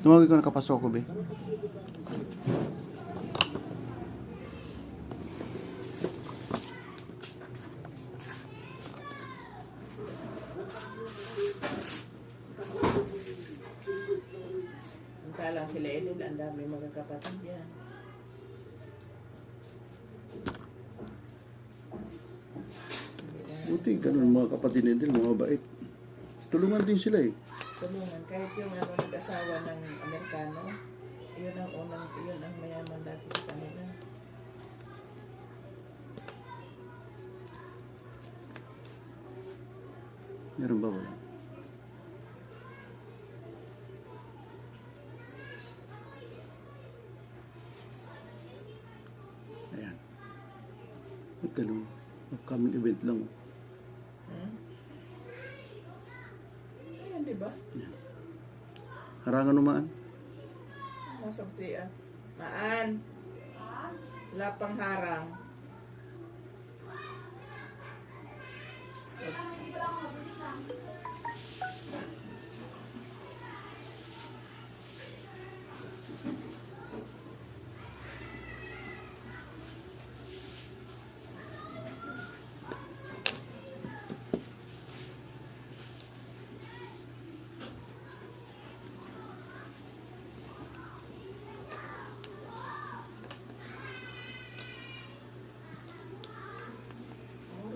Tumawag ko nakapasok ko, be. Lang sila Edel, ang dami magkakapatid yan. Buti, ganun mga kapatid nila, mga bait. Tulungan din sila eh. Tulungan, kahit yung nag-asawa ng Amerikano, yun ang mayaman dati sa kanila. Meron ba wala? Ayan. Magtanong. Upcoming event lang. Ayan, diba? Ayan. Harangan naman. Masaktian. Maan. Wala pang harang.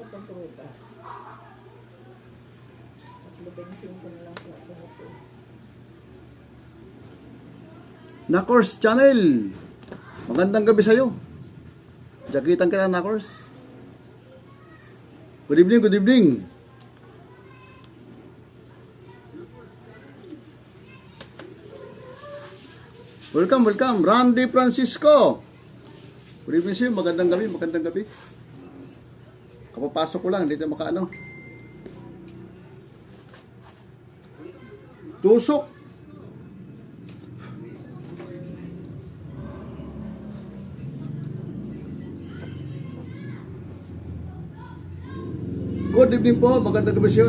Pagkawitas. At 25 na lang po ito. Nakors Channel! Magandang gabi sa'yo. Jakitan ka na, Nakors. Good evening, good evening. Welcome, welcome. Randy Francisco. Good evening sa'yo. Magandang gabi, magandang gabi. Kapapasok ko lang, hindi tayo makaano. Tusok. Good evening po, magandang gabi sa'yo,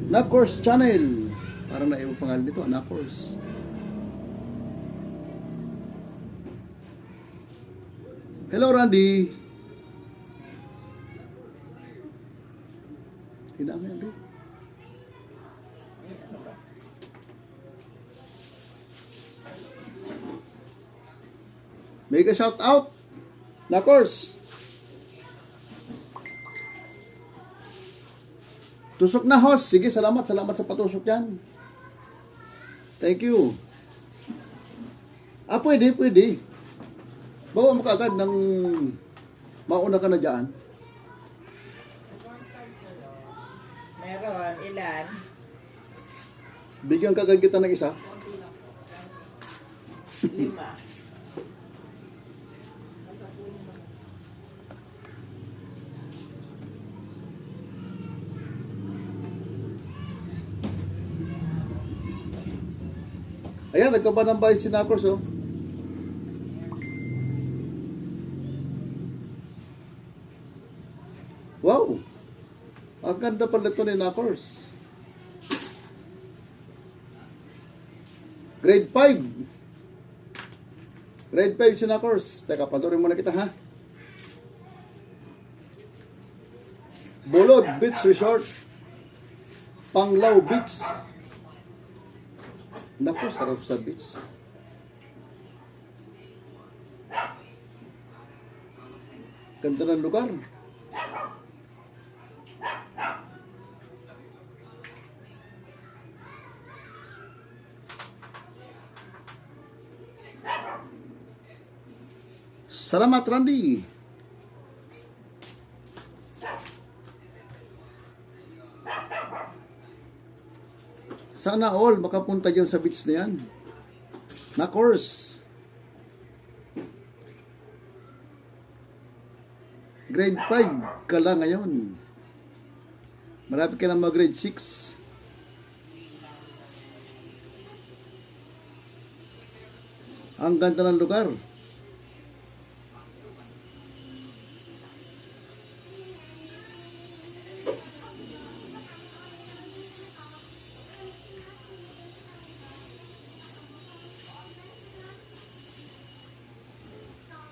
Nakors Channel. Parang naiwan pangalan dito, Nakors. Hello, Randy. Hinami yan, bro. Mega shout out. Nakors. Tusok na, host. Sige, salamat sa patusok yan. Thank you. Pwede. Bawa mo kaagad ng mauna ka na dyan. Meron, ilan? Bigyan kagad kita ng isa. 5. Ayan, nagkaba ng bahay si Nakors, oh. Wow! Ang ganda pala ito ni Nakors. Grade 5. Grade 5 si Nakors. Teka, panurin muna kita, ha? Bulod Beach Resort. Panglao Beach. Naku, sarap sa beach. Ganda ng lugar. Salamat, Randy. Sana all makapunta dyan sa beach na yan. Nakors. Grade 5 ka lang ngayon. Malapit ka na mag-grade 6. Ang ganda ng lugar.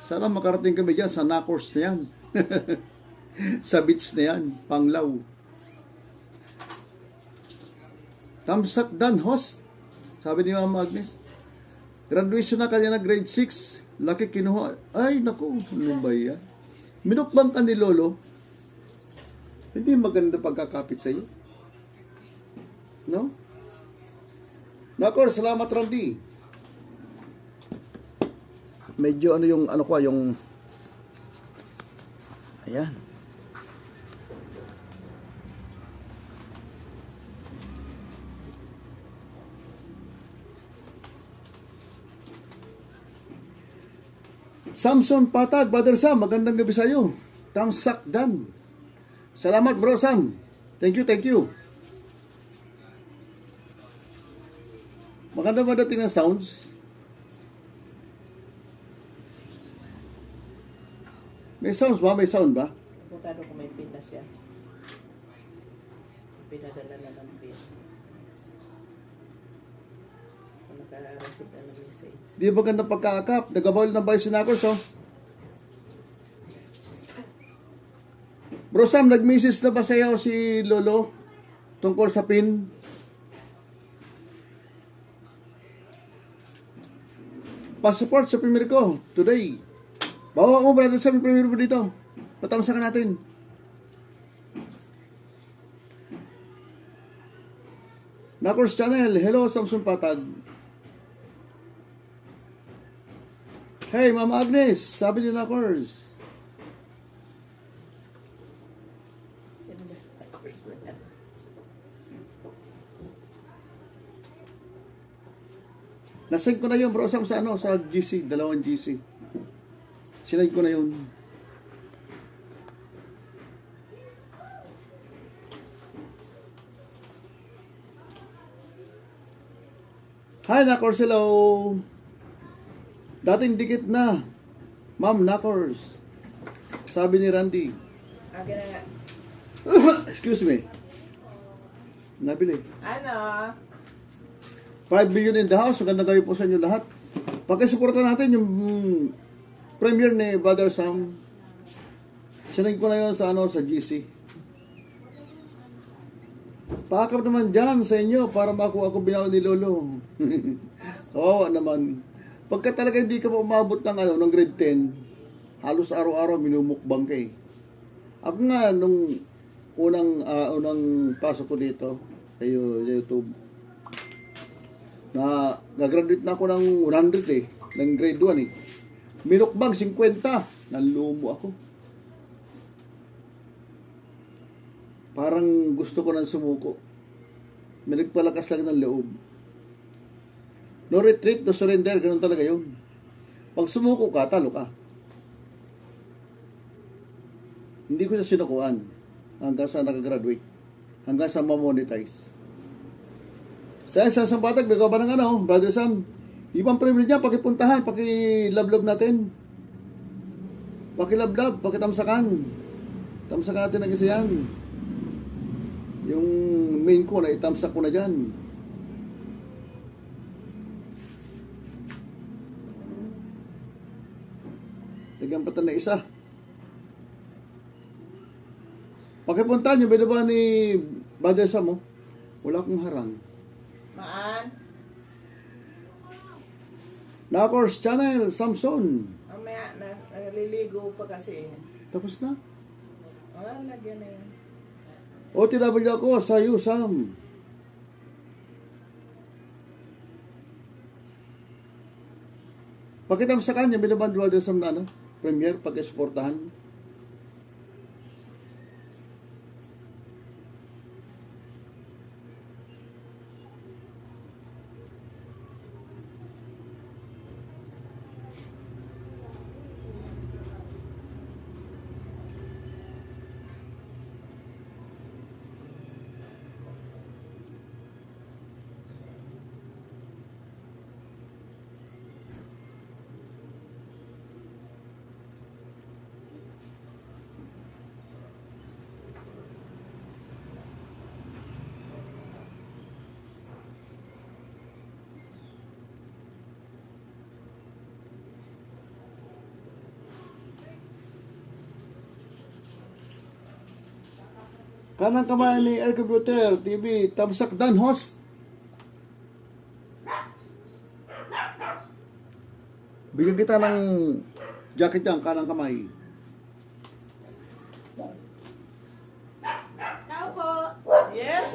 Sana makarating kami dyan sa Nakors na yan. Sa beach na yan, Panglaw. Tamsak dan host. Sabi ni Mama Agnes. Graduation na kanya na grade 6. Laki kinuha. Ay, naku, ano ba yan? Minukbang ka ni Lolo. Hindi maganda pagkakapit sa iyo. No? Nakor, salamat Randy. Medyo ano yung ano ko, yung ayan. Samson Patag, Brother Sam, magandang gabi sa iyo. Tamsak Dan. Salamat bro Sam. Thank you, thank you. Maganda ba dating ng sounds? May sounds ba? May sound ba? Bukado kung may pinta siya. Pinadala na ng pin. Kung naka-receive na ng message. Di ba ganda pagkakap? Nagabawal ng bayo sinakos, oh. Bro Sam, nag-message na ba sa'yo si Lolo tungkol sa pin? Passport sa premier ko today. Bawa mo, brother Sam, yung premier mo dito. Patamsa ka natin. Nakors Channel, hello Samson Patag. Hey, Mama Agnes, sabi ni Nakors. Nasend ko na yun, bro Sam, sa ano, sa GC, dalawang GC. Sinend ko na yun. Hi, Nakors, hello. Dating dikit na. Ma'am Nakors. Sabi ni Randy. Akin na nga. Excuse me. Nabili. Ano? 5 billion in the house. Maganda kayo po sa inyo lahat. Pakisuporta natin yung premiere ni Brother Sam. Sinend ko na yun sa, ano, sa GC. Paakap naman dyan sa inyo para makuha ako binawal ni Lolo. Oo, naman. Pagka talaga hindi ka pa umabot ng, ano, ng grade 10, halos araw-araw minumukbang ka eh. Ako nga, nung unang pasok ko dito sa YouTube, nag-graduate na ako ng 100 eh, ng grade 1 eh. Minukbang 50, nanlumo ako. Parang gusto ko nang sumuko. May nagpalakas lang ng loob. No retreat, no surrender, ganun talaga yun. Pag sumuko ka, talo ka. Hindi ko siya sinukuan hanggang sa nakagraduate. Hanggang sa ma-monetize. Sa isang patag, nagawa ba ng ano, Brother Sam? Ibang privilege niya, pakipuntahan, pakilab-lab natin. Pakilab-lab, pakitamsakan. Tamsakan natin ang isa yan. Yung main ko, na itamsak ko na dyan. Lagyan pa na isa. Pakipuntahan nyo, binaba ni Brother Sam, oh. Wala akong harang. Maan? Nakors Channel, Samson. Mamaya, naliligo pa kasi. Tapos na. Wala, lagyan na yun. OTW ako sa iyo, Sam. Pakitam sa kanya, binabandwa doon sa ano, premier, pag-esportahan. Kanang kamay ni Air Computer TV, tamsak dan host. Bigyan kita ng jacket yan, kanang kamay. Tao po. Yes!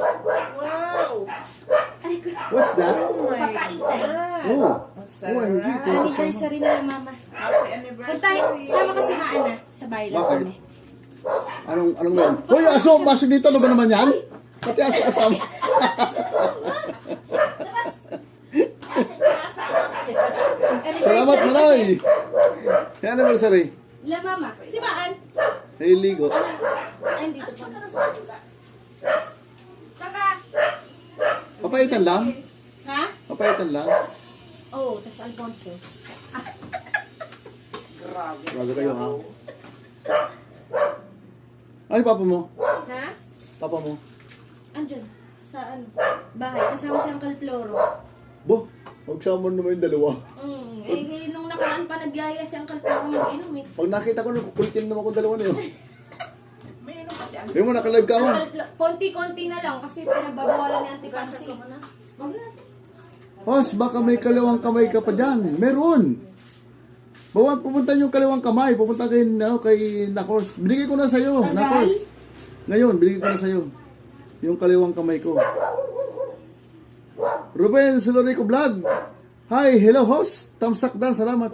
Wow! Ay, ko. What's that? Oh my Papaitan. God! Oh. Ang Oh, hindi. sarap. Anniversary nila, mama. Happy Punta, anniversary! sama kasi na Ana. Sa bahay lang Bakit? kami. Anong yan? Hoy, aso, pasok dito. Ano ba naman yan? Pati aso asama. Salamat, Manoy. Happy anniversary. La, mama. Si Maan. Hey, ligo. Ay, dito po. Saka. Papaitan lang? Ha? Papaitan lang? Oo, tas Alfonso. Grabe. Grabe kayo, ha? Ay, papa mo. Ha? Papa mo. Andyan. Sa ano? Bahay. Kasama si Uncle Floro. Bo, magsama naman yung dalawa. Nung nakaraan pa nagyaya si Uncle Floro mag-inom eh. Pag nakita ko, kulitin naman kong dalawa na yun. May inom kasi ang Yung mo, nakalive ka mo. Konti-konti na lang kasi pinagbabawalan ni Auntie Pansy. Wag na. Hos, baka may kaliwang kamay ka pa dyan. Meron. Bawag pupunta yung kaliwang kamay. Pupunta kay, kay Nakors. Binigay ko na sa'yo, Tagal? Nakors. Ngayon, binigay ko na sa'yo. Yung kaliwang kamay ko. Ruben Silorico Vlog. Hi, hello host. Tamsak dan, salamat.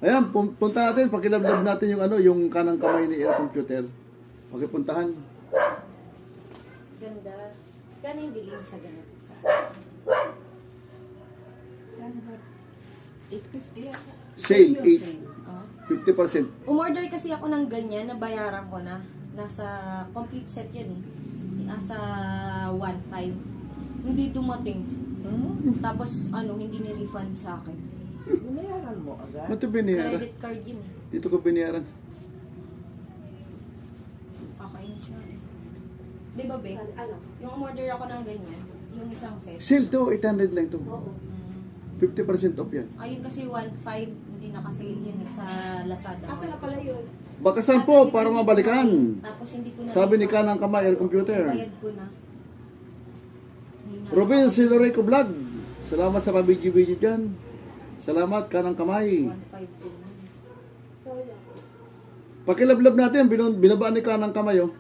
Ayan, punta natin. Pakilabdab natin yung yung kanang kamay ni Air Computer. Pakipuntahan. Ganda. Gano'n yung bilhin sa ganito? 850 yata. Sale, Oh. 50%. Umorder kasi ako ng ganyan, nabayaran ko na. Nasa complete set yun eh. Nasa 1.5. Hindi dumating. Tapos hindi ni-refund sa akin. Binayaran mo agad? Ito binayaran. Credit card yun eh. Dito ko binayaran. Kakainis na eh. Di ba, Be? Yung umorder ako ng ganyan, yung isang set. Sale to, 800 lang to. Oo. 50% off yan. Ayun kasi 1.5, hindi nakasale yun eh, sa Lazada. Asa na pala yun? Bakasan po para mabalikan. Tapos hindi ko na... Sabi ni Kanang Kamay, Air Computer. Bayad ko na. Hindi na- Robin Silorico Vlog. Salamat sa pabidyo-bidyo dyan. Salamat, Kanang Kamay. 1.5 din na. Pakilablab natin, binabaan ni Kanang Kamay, oh.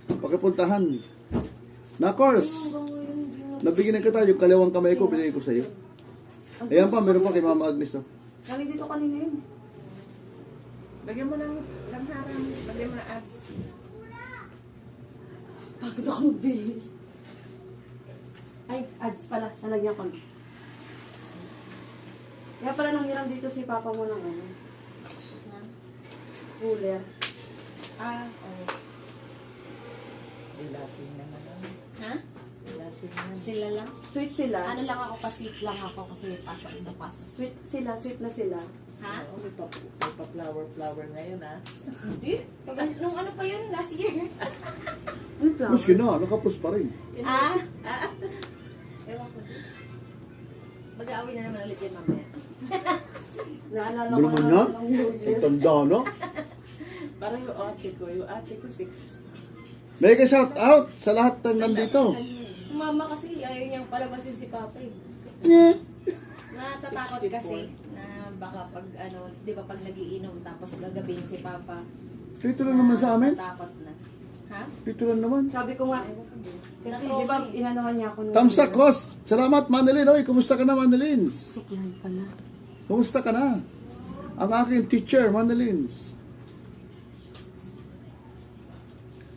Pakipuntahan. Na course, nabigyan na kita yung kalawang kamay ko, binigay ko sa iyo. Ayan pa, meron pa kay Mama Agnes, oh. Kami dito kanina yun. Lagyan mo ng harang. Lagyan mo ng ads. Pagod ako magbihis. Ay, ads pala. Nalagyan ko. Kaya pala nanghiram dito si Papa mo ng cooler. Oo. Ilasing naman. Ha? Ilasing naman. Sila lang? Sweet sila. Ano lang ako, pa-sweet lang ako kasi pasok na pas. Sweet sila. Sweet na sila. Ha? Oo, may pa-flower ngayon, ha? Hindi. Nung ano pa yun, last year. Ano flower? Maski na, nakapos pa rin. Ewan ko din. Mag-aaway na naman ulit yun mamaya. Naalala Ano ko naman na yan? ng New Year. Ang tanda, no? Parang yung ate ko 6. Mega shout out sa lahat ng nandito. Mama kasi ayaw niyang palabasin si Papa eh. Yeah. Natatakot kasi na baka pag di ba pag nagiinom tapos gagabihin si Papa. Dito lang naman sa amin. Natatakot na. Ha? Dito lang naman. Sabi ko nga, kasi di ba inanawan niya ako nung... Tamsak host. Salamat, Manilin. Oy, kumusta ka na, Manilin? Siklan pala. Kumusta ka na? Ang aking teacher, Manilins.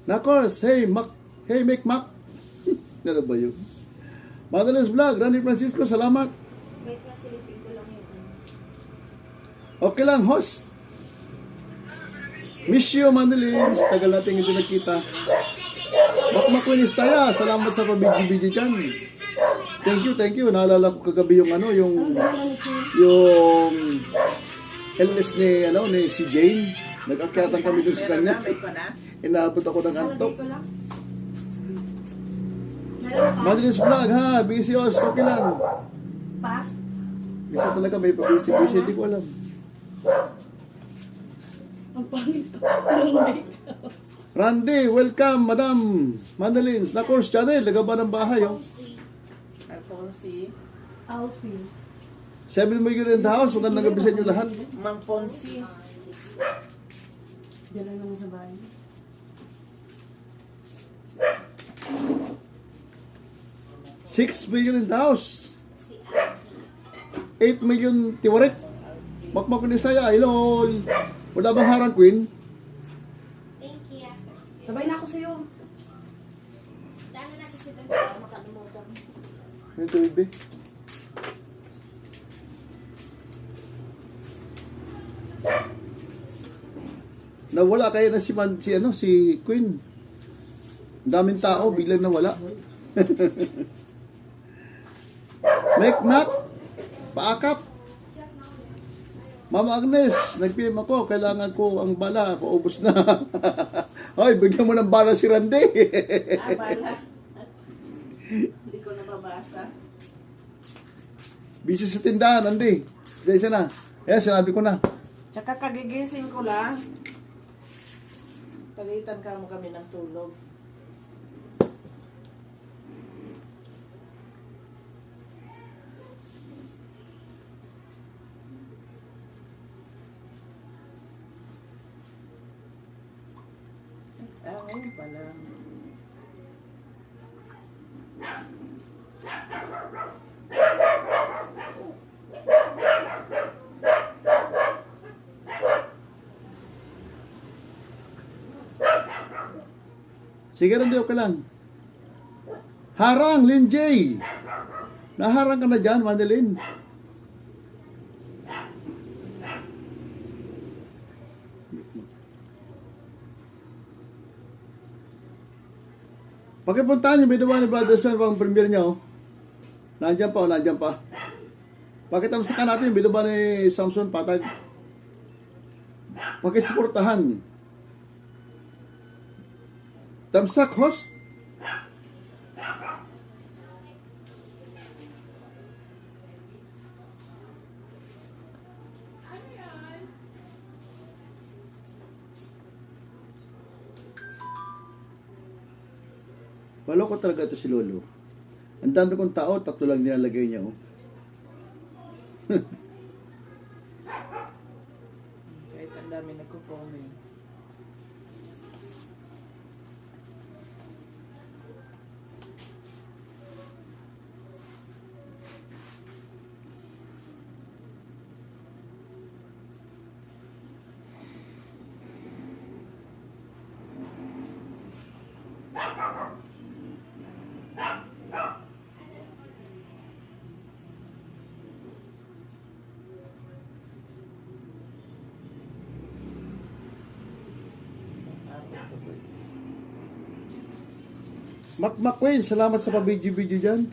Nakors, hey, Mac. Hey, Mac. Ano ba yun? Manilins Vlog, Rani Francisco, salamat. Wait nga, silipin ko lang yun. Okay lang, host. Miss you, Manilins. Tagal natin hindi nagkita. Makmakwinis tayo. Salamat sa pabidyo-bidyo dyan. Thank you. Naalala ko kagabi yung yung LS ni si Jane. Nag-akyatan kami doon sa kanya. May ko na. Inaabot ako ng antok. Ko lang. Madalis vlog ha, busy host, okay lang. Pa? Bisa talaga may pa-busy, hindi ko alam. Ang pangit ko. Ang makeup. Randy, welcome, Madam Manalins. Na course channel, lagaba ng bahay, oh. Alfonsi. Alfie. 7 million in the house, wala nang gabisan nyo lahat. Mang Ponsi. Diyan lang naman sa bahay. $6 million in the house. 8 million tiwarik. Makmak ni saya, hello. Wala bang harang queen? Thank you. Sabay na ako sa'yo. Daan natin si Ben para makalimutan. Yung tubig, be. Nawala kaya na si Queen. Ang daming tao, biglang nawala. Mek, paakap. Mama Agnes, nag-PM ako, kailangan ko ang bala, paubos na. Ay, bigyan mo ng bala si Randy. Bala. Hindi ko nababasa. Busy sa tindahan, Randy. Isa na. Ayan, sinabi ko na. Tsaka kagigising ko lang. Palitan ka mo kami ng tulog. Ngayon pala. Sige Randy, okay lang. Harang, Lin J. Naharang ka na dyan, Madeline. Pakipuntahan yung video ni Brother Sam pang premiere niya, oh. Nandiyan pa, oh, nandiyan pa. Pakitamsakan natin yung video ni Samson Patag. Pakisuportahan. Tamsak host. Maloko talaga ito si Lolo. Ang dami kong tao, 3 lang nilalagay niya, oh. Kahit ang dami nagko-comment. Mac Queen, salamat sa pa-video-video dyan.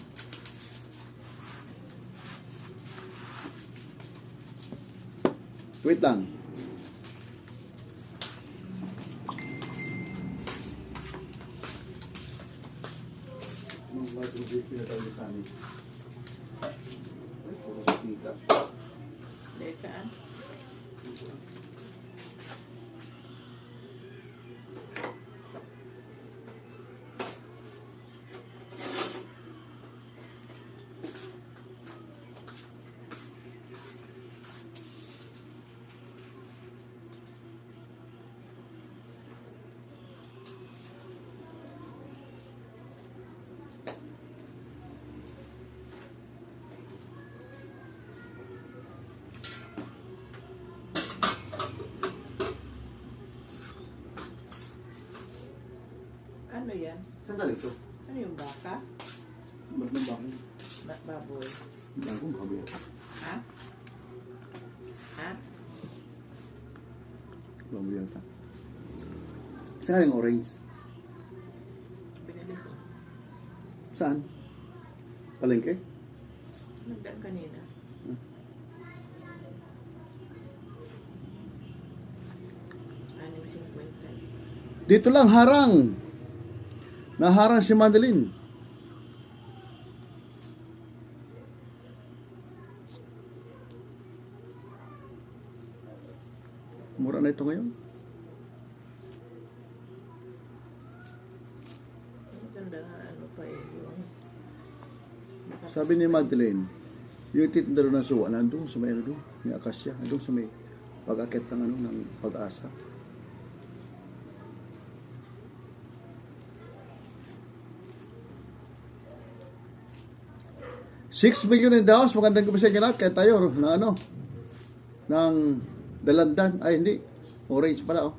Wait lang. Dekaan. Ano yan? Saan galing ito? Ano yung baka? Ba't nang bakit? Baboy. Bagong kabi. Ha? Ha? Baboy yata. Saan yung orange? Binili ko. Saan? Palengke? Nagdaan kanina. Anim 50. Dito lang, harang. Naharang si Madeline. Mura na ito ngayon. Sabi ni Madeleine, yung titindaro ng suwa, nandun sa may ano doon, may akasya, nandun sa may pag-akit ng ano, ng pag-asa. $6 million in the house. Magandang gabi sa inyo lahat. Kaya tayo na ano, ng dalandan. Ay, hindi. Orange pala, oh.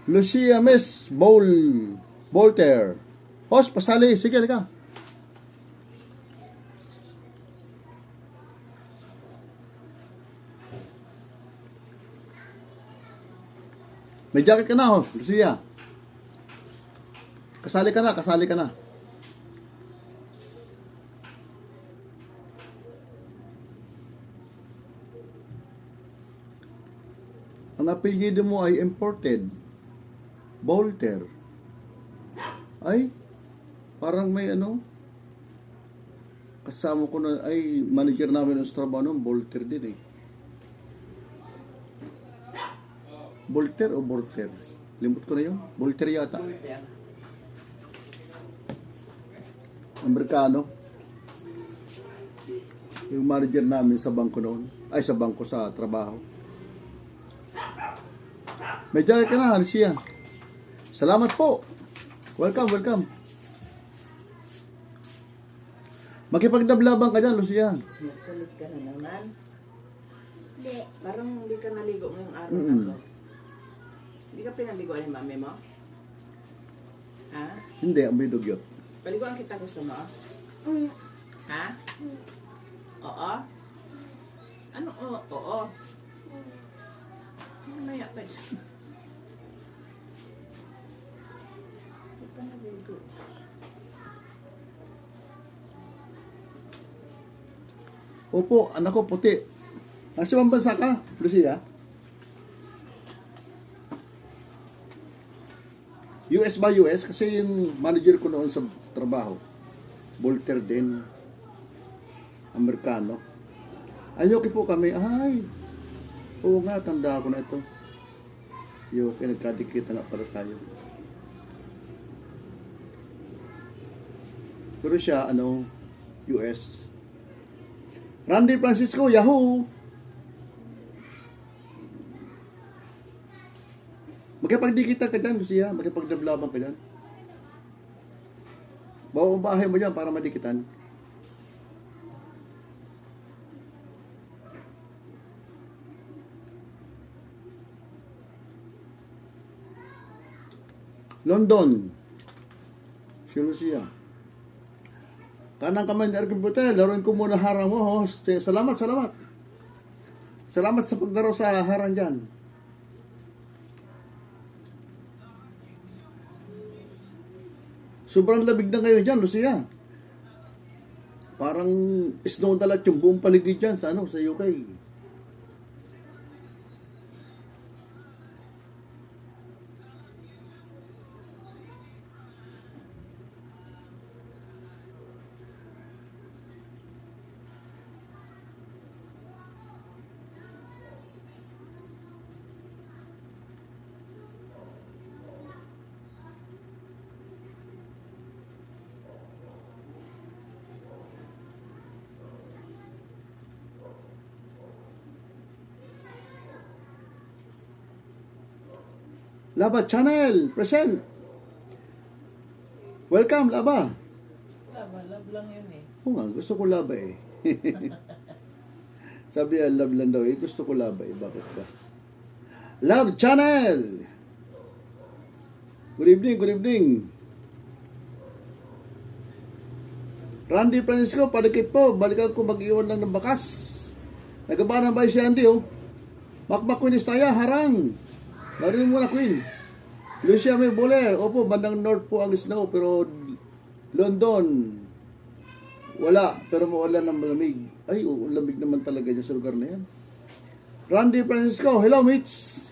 Lucia Miss Bolter. Host, pasali. Sige, halika. May jacket ka na, ho, Lucia. Kasali ka na, kasali ka na. Ang apelyido mo ay imported. Bolter. Ay, parang may ano, kasama ko na, ay, manager namin ng trabaho nun, Bolter din eh. Bolter o Bolter? Limot ko na yun. Bolter yata. Amerikano. Yung manager namin sa bangko noon. Ay, sa bangko sa trabaho. May jacket ka na, siya. Salamat po. Welcome, welcome. Makipagdablabang ka dyan, Lucia. Kulit ka na naman. Hindi. Parang hindi ka naligo ngayong araw na to. Hindi ka pinaliguan ni mami mo? Ha? Hindi, amoy dugyot. Paliguan kita, gusto mo? Ha? Oo? Ano oo? Oo. Mamaya pa dyan. Hindi ka naligo. Opo, anak ko puti. Nasa ibang bansa ka, Lucia? US ba US? Kasi yung manager ko noon sa trabaho, Bolter din, Amerikano. Ayoki po kami, ay, oo nga, tanda ko na ito. Yoki, nagkadikita na pala tayo. Pero siya, ano, US. Randy Francisco, Yahoo! Magkipagdikitan ka dyan, Lucia. Magkipagdablaban ka dyan. Bawa bahay mo dyan para madikitan. London. Si Lucia. Kanang kamay ni Arkin Butel. Laruin ko muna harang mo, host. Salamat, salamat. Salamat sa pagdaro sa harang dyan. Sobrang labig na ngayon dyan, Lucia. Parang snow na lahat yung buong paligid dyan sa, ano, sa UK. Laba Channel, present. Welcome, Laba. Love lang yun eh. Oo nga, gusto ko Laba eh. Sabi niya, love lang daw eh. Gusto ko Laba eh. Bakit ba? Love Channel! Good evening, good evening. Randy Francisco, padikit po. Balikan ko mag-iwan lang ng bakas. Nagaba ng bahay si Andy oh. Makmak Winistaya, harang. Narinig mo na, Queen. Lucia may Boler. Opo, bandang north po ang snow, pero London, wala. Pero mawala ng malamig. Ay, lamig naman talaga dyan sa lugar na yan. Randy Francisco, hello, Mitch.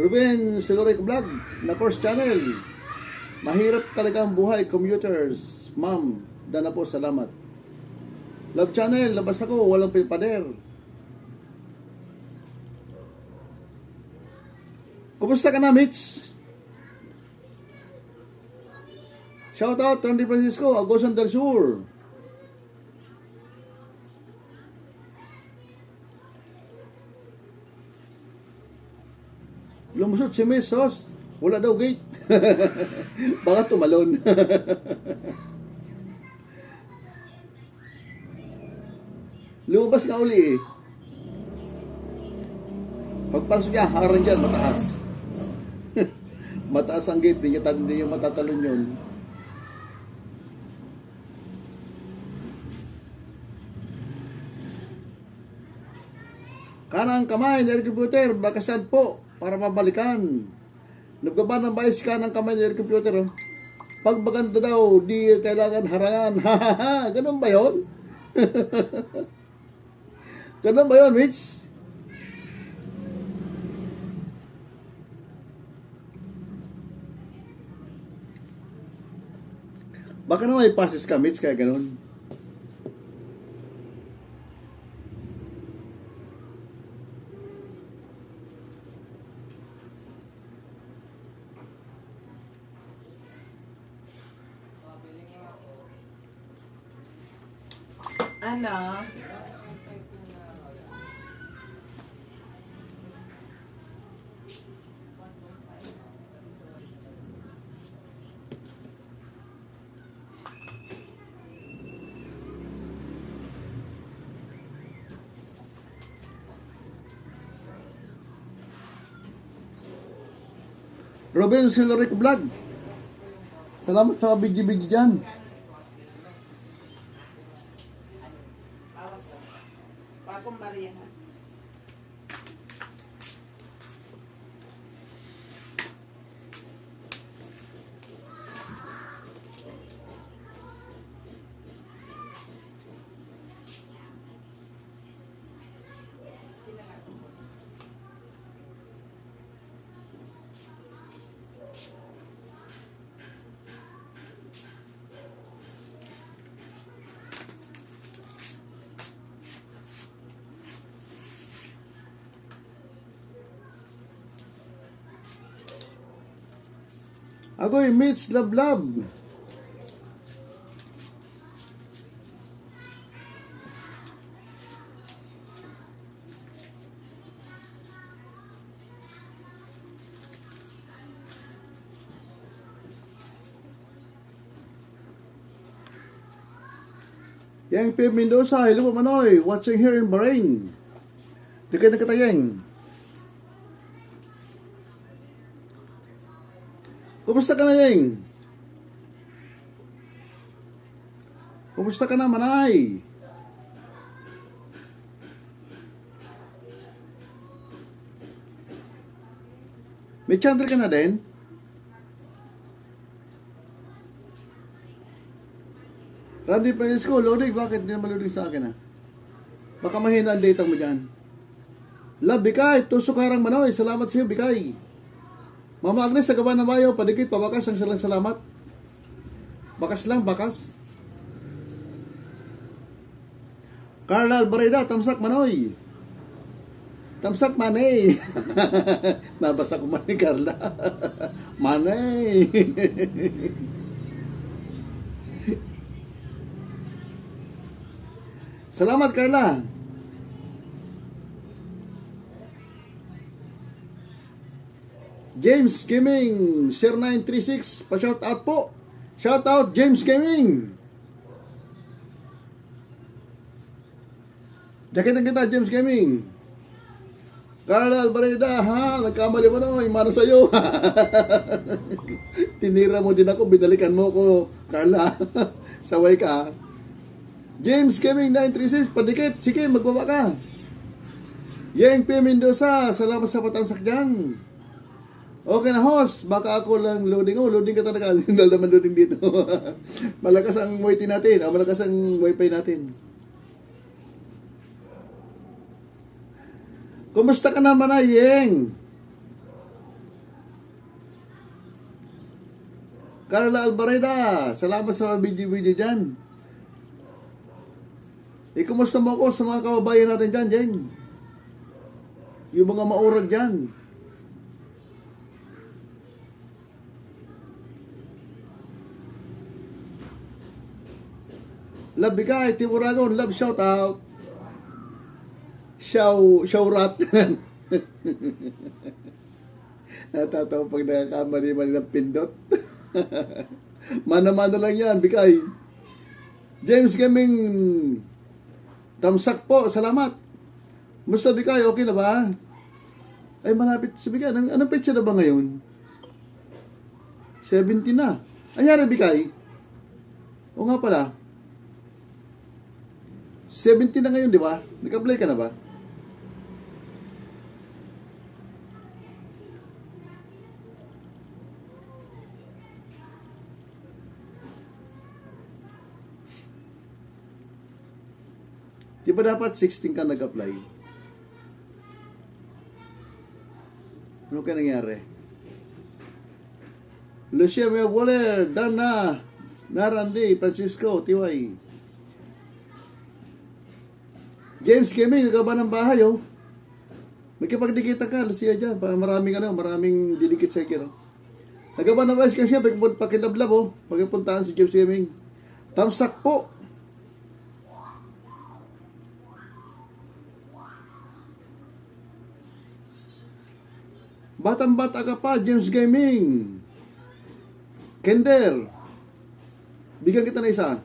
Ruben Siloric Vlog, na Course Channel. Mahirap talaga ang buhay, commuters. Ma'am, dana po, salamat. Love Channel, labas ako, walang pader. Kumusta ka na, Mitch? Shout out, Randy Francisco, Agosan del Sur. Lumusot si Miss Host. Wala daw gate. Baka tumalon. Lumabas nga uli eh. Pagpasok niya, harang dyan, mataas. Mataas ang gate, hindi yung matatalon yun. Kanang kamay, computer, bakasan po para mabalikan. Nagkaba ng bias ka ng kamay ng computer. Oh. Pag maganda daw, di kailangan harangan. Ganun ba yun? Ganun ba yun, Mitch? Baka na may passes ka, Mitch, kaya ganun. Ano? Robin Siloric Vlog. Salamat sa video-video dyan. Pakong Maria. Agoy, Mitch, love. Yang P. Mendoza, hello po Manoy, watching here in Bahrain. Dikit na katayeng. Kumusta ka na, Yang? Kumusta ka na, Manay? May Chandra ka na din? Randy Francisco, loading, bakit hindi naman loading sa akin, ha? Baka mahina ang data mo dyan. Love, Bikay, tusok harang Manoy, salamat sa iyo, Bikay. Mama Agnes, sa gawa na mayo, padikit, pabakas, ang salang salamat. Bakas lang, bakas. Carla Albareda, tamsak Manoy. Tamsak Manay. Nabasa ko man ni Carla. Manay. Salamat, Carla. James Gaming 0936, pa-shout out po. Shout out James Gaming. Jacket kita James Gaming. Carla Alvareda, ha? Nagkamali mo na, imano sa'yo. Tinira mo din ako, binalikan mo ko, Carla. Saway ka. James Kevin 936, padikit. Sige, magbaba ka. Yeng P. Mendoza, salamat sa patansak dyan. Okay na, host. Baka ako lang loading. Oh, loading ka talaga. Dahil naman loading dito. Malakas ang wifi natin. Malakas ang wifi natin. Kumusta ka naman, Yeng? Carla Alvareda, salamat sa video-video dyan. Kumusta mo ako sa mga kababayan natin dyan, Yeng? Yung mga maurag dyan. Love Bigay, Team Uragon, love shout out. Showrat. Natatawa pag nakakamali-mali ng pindot. Mana-mana lang yan, Bigay. James Gaming, tamsak po, salamat. Musta Bigay, okay na ba? Ay, malapit si Bigay. Anong petsa na ba ngayon? 17 na. Anyari Bigay? O nga pala. 17 na ngayon, di ba? Nag-apply ka na ba? Di ba dapat 16 ka nag-apply? Ano kaya nangyari? Lucia Mewaler, Dana, Narandi, Francisco, Tiway. James Kemi, nagaba ng bahay, oh. Magkipagdikita ka, Lucia dyan. Maraming didikit sa ikiro. Nagaba ng bahay kasi, pakilablab, oh. Pagpuntaan si James Kemi. Tamsak po. Batang-bata ka pa, James Gaming. Kender. Bigyan kita na isa.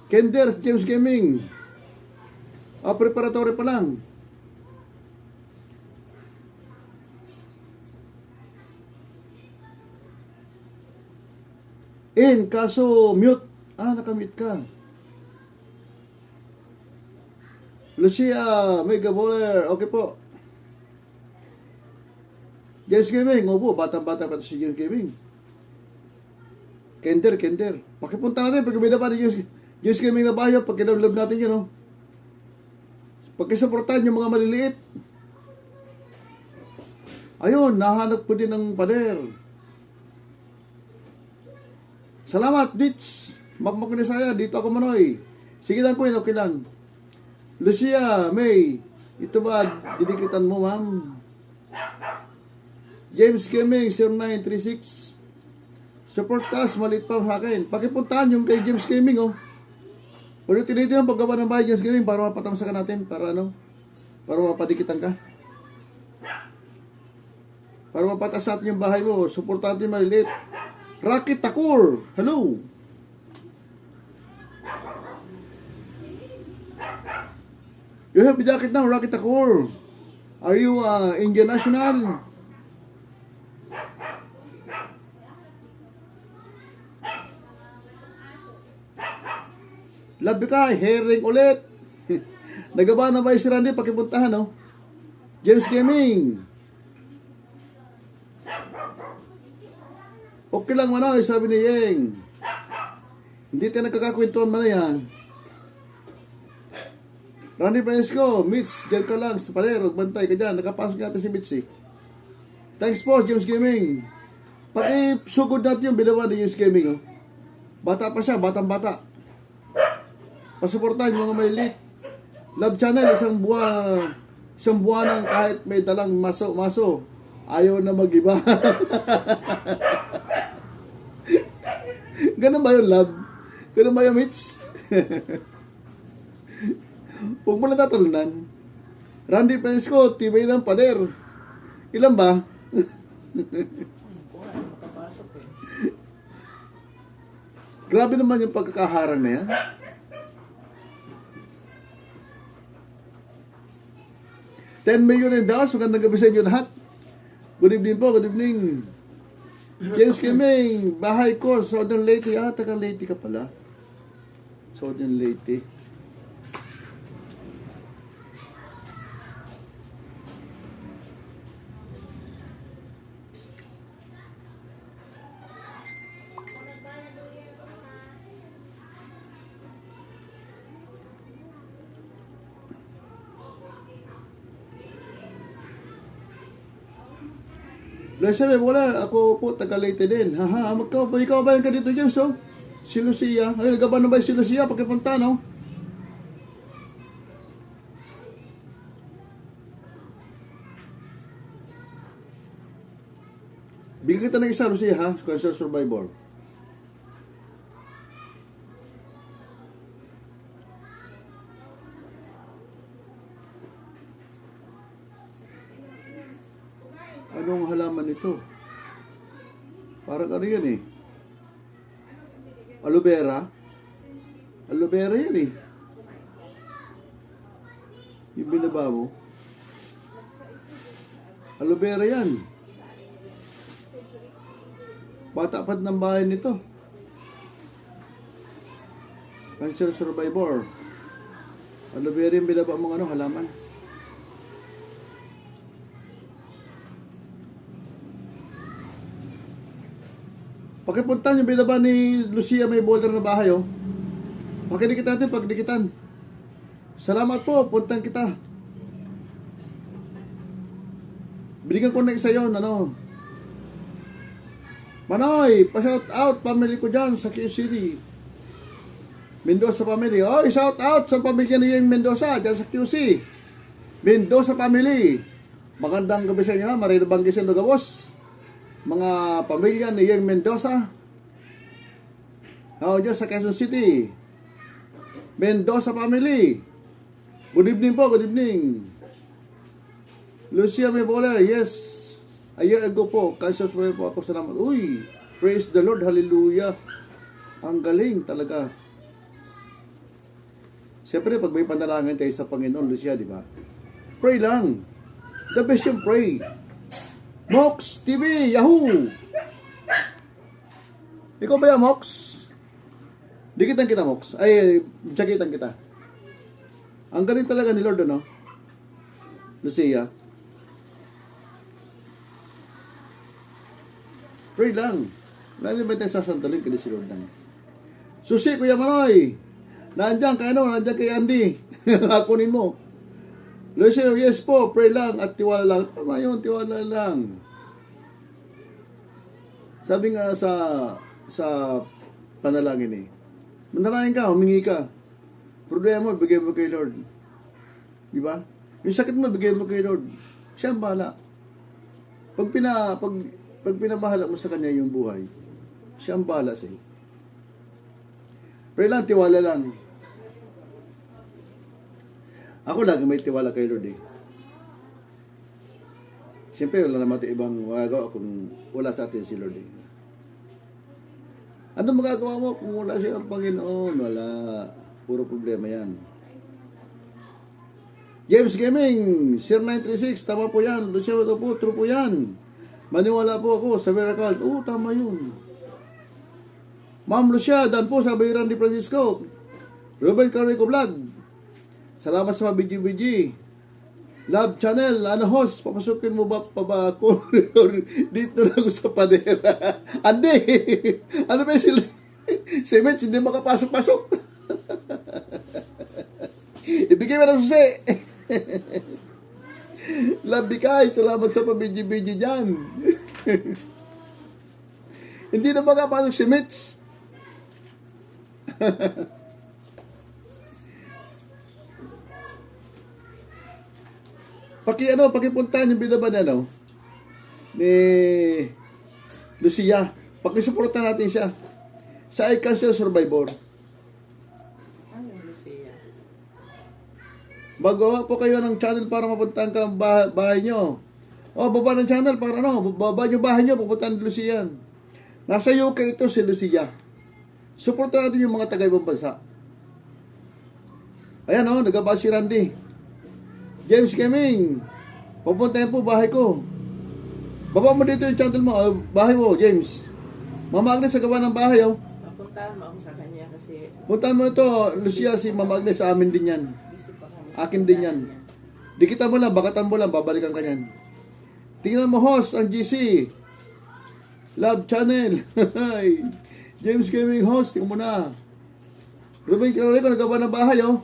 Kender, James Gaming. Preparatory pa lang. Kaso mute. Nakamute ka. Lucia, Mega Bowler, okay po. James Gaming, opo, batang-bata pa si James Gaming. Kender. Pakipunta natin, pag may pa ni James Gaming na bahay, pag kinaulab natin yun, oh. Pagkisuportahan yung mga maliliit. Ayun, nahanap ko din ng pader. Salamat, Ditch. Makmak ni saya, dito ako Manoy. Sige lang, Queen, okay lang. Lucia, May, ito ba, didikitan mo, ma'am? James Gaming, 0936. Support task, maliit pa sa akin. Pakipuntahan yung kay James Gaming, oh. Ulitin dito yung paggawa ng bahay James Gaming para mapatamsakan natin, para mapadikitan ka. Para mapatas natin yung bahay mo, supportahan natin maliit. Rocky Takur, hello. You have a jacket now, Rocky Takur. Are you Indian national? Labi ka, herring ulit. Nagaba na ba si Randy? Pakipuntahan, no? James Gaming. Okay lang Manoy, sabi ni Yeng. Hindi tayo nagkakakwentuhan man yan. Randy Francisco, Mitch, diyan ka lang sa palero, bantay ka dyan. Nakapasok natin si Mitch, eh. Thanks po, James Gaming. Pati sugod natin yung binawa ni James Gaming, oh. Bata pa siya, batang-bata. Pasuportahan mga malilit. Love Channel, isang buwan ng kahit may dalang maso. Ayaw na mag-iba. Ganun ba yun, Love? Ganun ba yun, Mitch? Huwag mo na tatalunan. Randy Francisco, tibay ng pader. Ilan ba? Grabe naman yung pagkakaharang na yan. 10 million in the house. Magandang gabi sa inyo lahat. Good evening po, good evening. James Kiming, bahay ko, Southern Leyte. Taga Leyte ka pala. Southern Leyte. Sabi, wala, ako po taga Leyte din. Haha, ikaw ba yan ka dito, James, oh? Si Lucia. Ay, nagabano ba si Lucia? Pagkipunta, no? Bigyan kita ng isa, Lucia, ha? Cancer survivor. Anong halaman ito? Parang ano yan eh? Aloe vera? Aloe vera yan eh. Yung binaba mo. Aloe vera yan. Bata pa ng bahay nito. Cancer survivor. Aloe vera yung binaba mong halaman. Pakipuntan yung binaba ni Lucia, may boulder na bahay, oh. Pakidikit natin, pagdikitan. Salamat po, puntan kita. Binigyan ko na isa yun, ano. Manoy, pa-shout out family ko dyan sa QC City. Mendoza family. Oh, shout out sa pamilya ni yung Mendoza dyan sa QC. Mendoza family. Magandang gabi sa inyo na, marinabang gising na gabos. Mga pamilya ni Yang Mendoza. Dyan sa Quezon City. Mendoza family. Good evening po, good evening. Lucia Mebola, yes. A year ago po, cancer survivor po ako. Salamat. Uy, praise the Lord, hallelujah. Ang galing talaga. Siyempre, pag may panalangin kayo sa Panginoon, Lucia, di ba? Pray lang. The best yung pray. Mox TV, Yahoo! Ikaw ba yan, Mox? Dikitan kita, Mox. Ay, jakitan kita. Ang galing talaga ni Lord, ano? Lucia. Pray lang. Lalo ba tayo sasantulin kaya si Lord lang? Susi, Kuya Manoy. Nandiyan kay nandiyan kay Andy. Kunin mo. Lucia, yes po, pray lang at tiwala lang. Tama yun, tiwala lang. Sabi nga sa panalangin eh, manalangin ka, humingi ka. Problema mo, bigay mo kay Lord. Di ba? Yung sakit mo, bigay mo kay Lord. Siya ang bahala. Pag pinabahala mo sa Kanya yung buhay, siya ang bahala sa'yo. Pray lang, tiwala lang. Ako lagi may tiwala kay Lord eh. Siyempre, wala naman ito ibang magagawa kung wala sa atin si Lord eh. Ano magagawa mo kung wala siya ang Panginoon? Wala. Puro problema yan. James Gaming, Sir 936, tama po yan. Luciano po, true po yan. Maniwala po ako sa miracle. Tama yun. Ma'am Lucia, dan po sa Randy Francisco. Ruben Carrico Vlog. Salamat sa mga BG-BG. Love Channel, host, papasukin mo ba pa ba ako? Dito na ako sa padera. Andi! Ano ba sila? Si Mitch, hindi makapasok-pasok. Ibigay mo na susi. Love Bikay, salamat sa pa-BG-BG dyan. Hindi na makapasok si Mitch. Pakipuntahan yung binaba na ni Lucia. Pakisuporta natin siya. Siya ay cancer survivor. Ano Lucia? Magawa po kayo ng channel para mapuntahan ka ang bahay nyo. Baba ng channel para baba yung bahay nyo, pupuntahan ni Lucia. Nasa UK ito si Lucia. Suporta natin yung mga taga-ibang bansa. Ayan nagaba si Randy. James Gaming. Pupuntahin po bahay ko. Baba mo dito yung channel mo, bahay mo, James. Mama Agnes sa gawa ng bahay, oh. Mapuntahan mo ako sa kanya kasi Puntahan mo ito, Lucia, si Mama Agnes, sa amin din yan. busy pa kami. Akin din yan. Dikitan mo lang, bakatan mo lang, babalikan ka yan. Tingnan mo, host, ang GC. Love Channel. James Gaming host, tingnan mo na. Ruben Calorico, nagawa ng bahay, oh.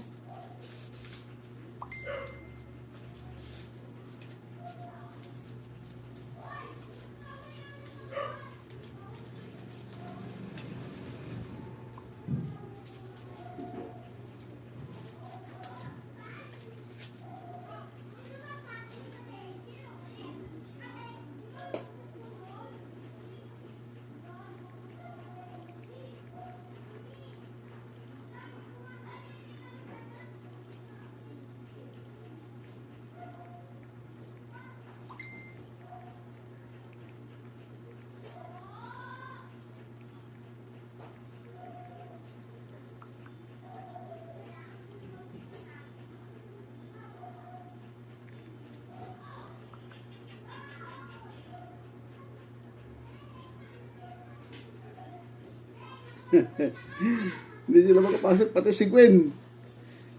Hindi sila makapasok, pati si Gwen.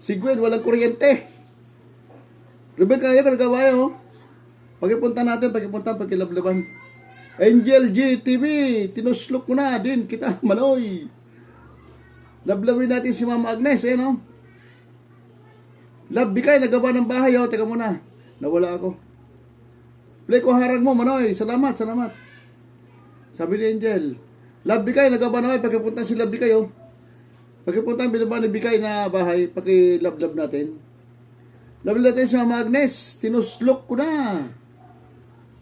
Si Gwen, walang kuryente. Ruben, kaya ka nagawa, oh. Pakipunta natin, pagkilablaban. Angel G TV, tinuslok ko na din kita, Manoy. Lablawin natin si Mama Agnes, eh, no? Love Bikay, nagawa ng bahay, oh. Teka muna, nawala ako. Play ko harang mo, Manoy. Salamat. Sabi ni Angel. Love Bikay, nagawa na kayo, pagkipunta si Love Bikay, oh. Pagkipunta ang binaba ni Bikay na bahay, pakilablab natin. Lablab natin si Mama Agnes, tinuslok ko na.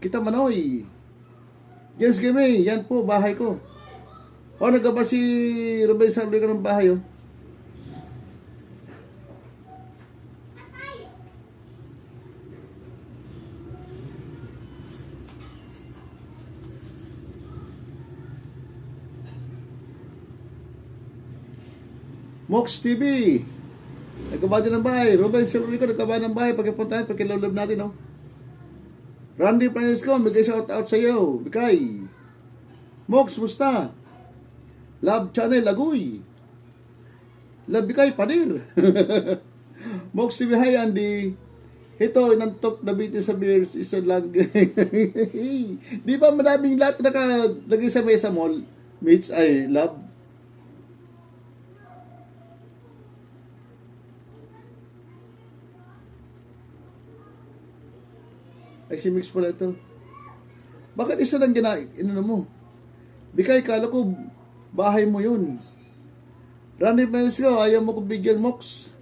Kita, Manoy. James Gaming, yan po, bahay ko. O, nagaba si Ruben Sarli ka ng bahay, oh. Mox TV, nagkaba din ng bahay. Ruben Sarli ka, nagkaba ng bahay. Pagkipuntahan, pagkilolab natin, oh. Randy Francisco, bigay shout out sa iyo. Bikay. Mox, musta? Love Channel, Lagoy. Love Bikay, Padir. Mox TV, hi Andy. Ito, inantok na bitin sa beers, isa lang. Di ba maraming lahat nakalagay sa mesa mall? Mates, ay, love. Ay, si Mix pala ito. Bakit isa lang inano mo? Bikay, kala ko bahay mo yun. Randy Francisco, ayaw mo ko bigyan, Mox.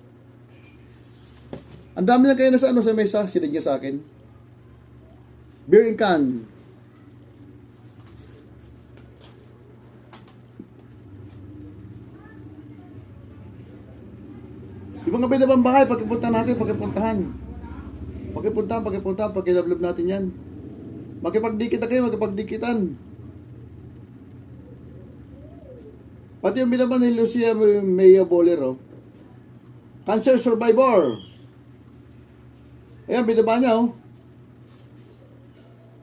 Ang dami na kayo na sa mesa, sinigyan sa akin. Beer and can. Ibang gabi na bang bahay, pagkipunta natin, pagkipuntahan, pagkilablab natin yan. Makipagdikit na kayo, makipagdikitan. Pati yung binaban ni Lucia Maya Bolero. Cancer survivor. Ayan, binaba niya, oh.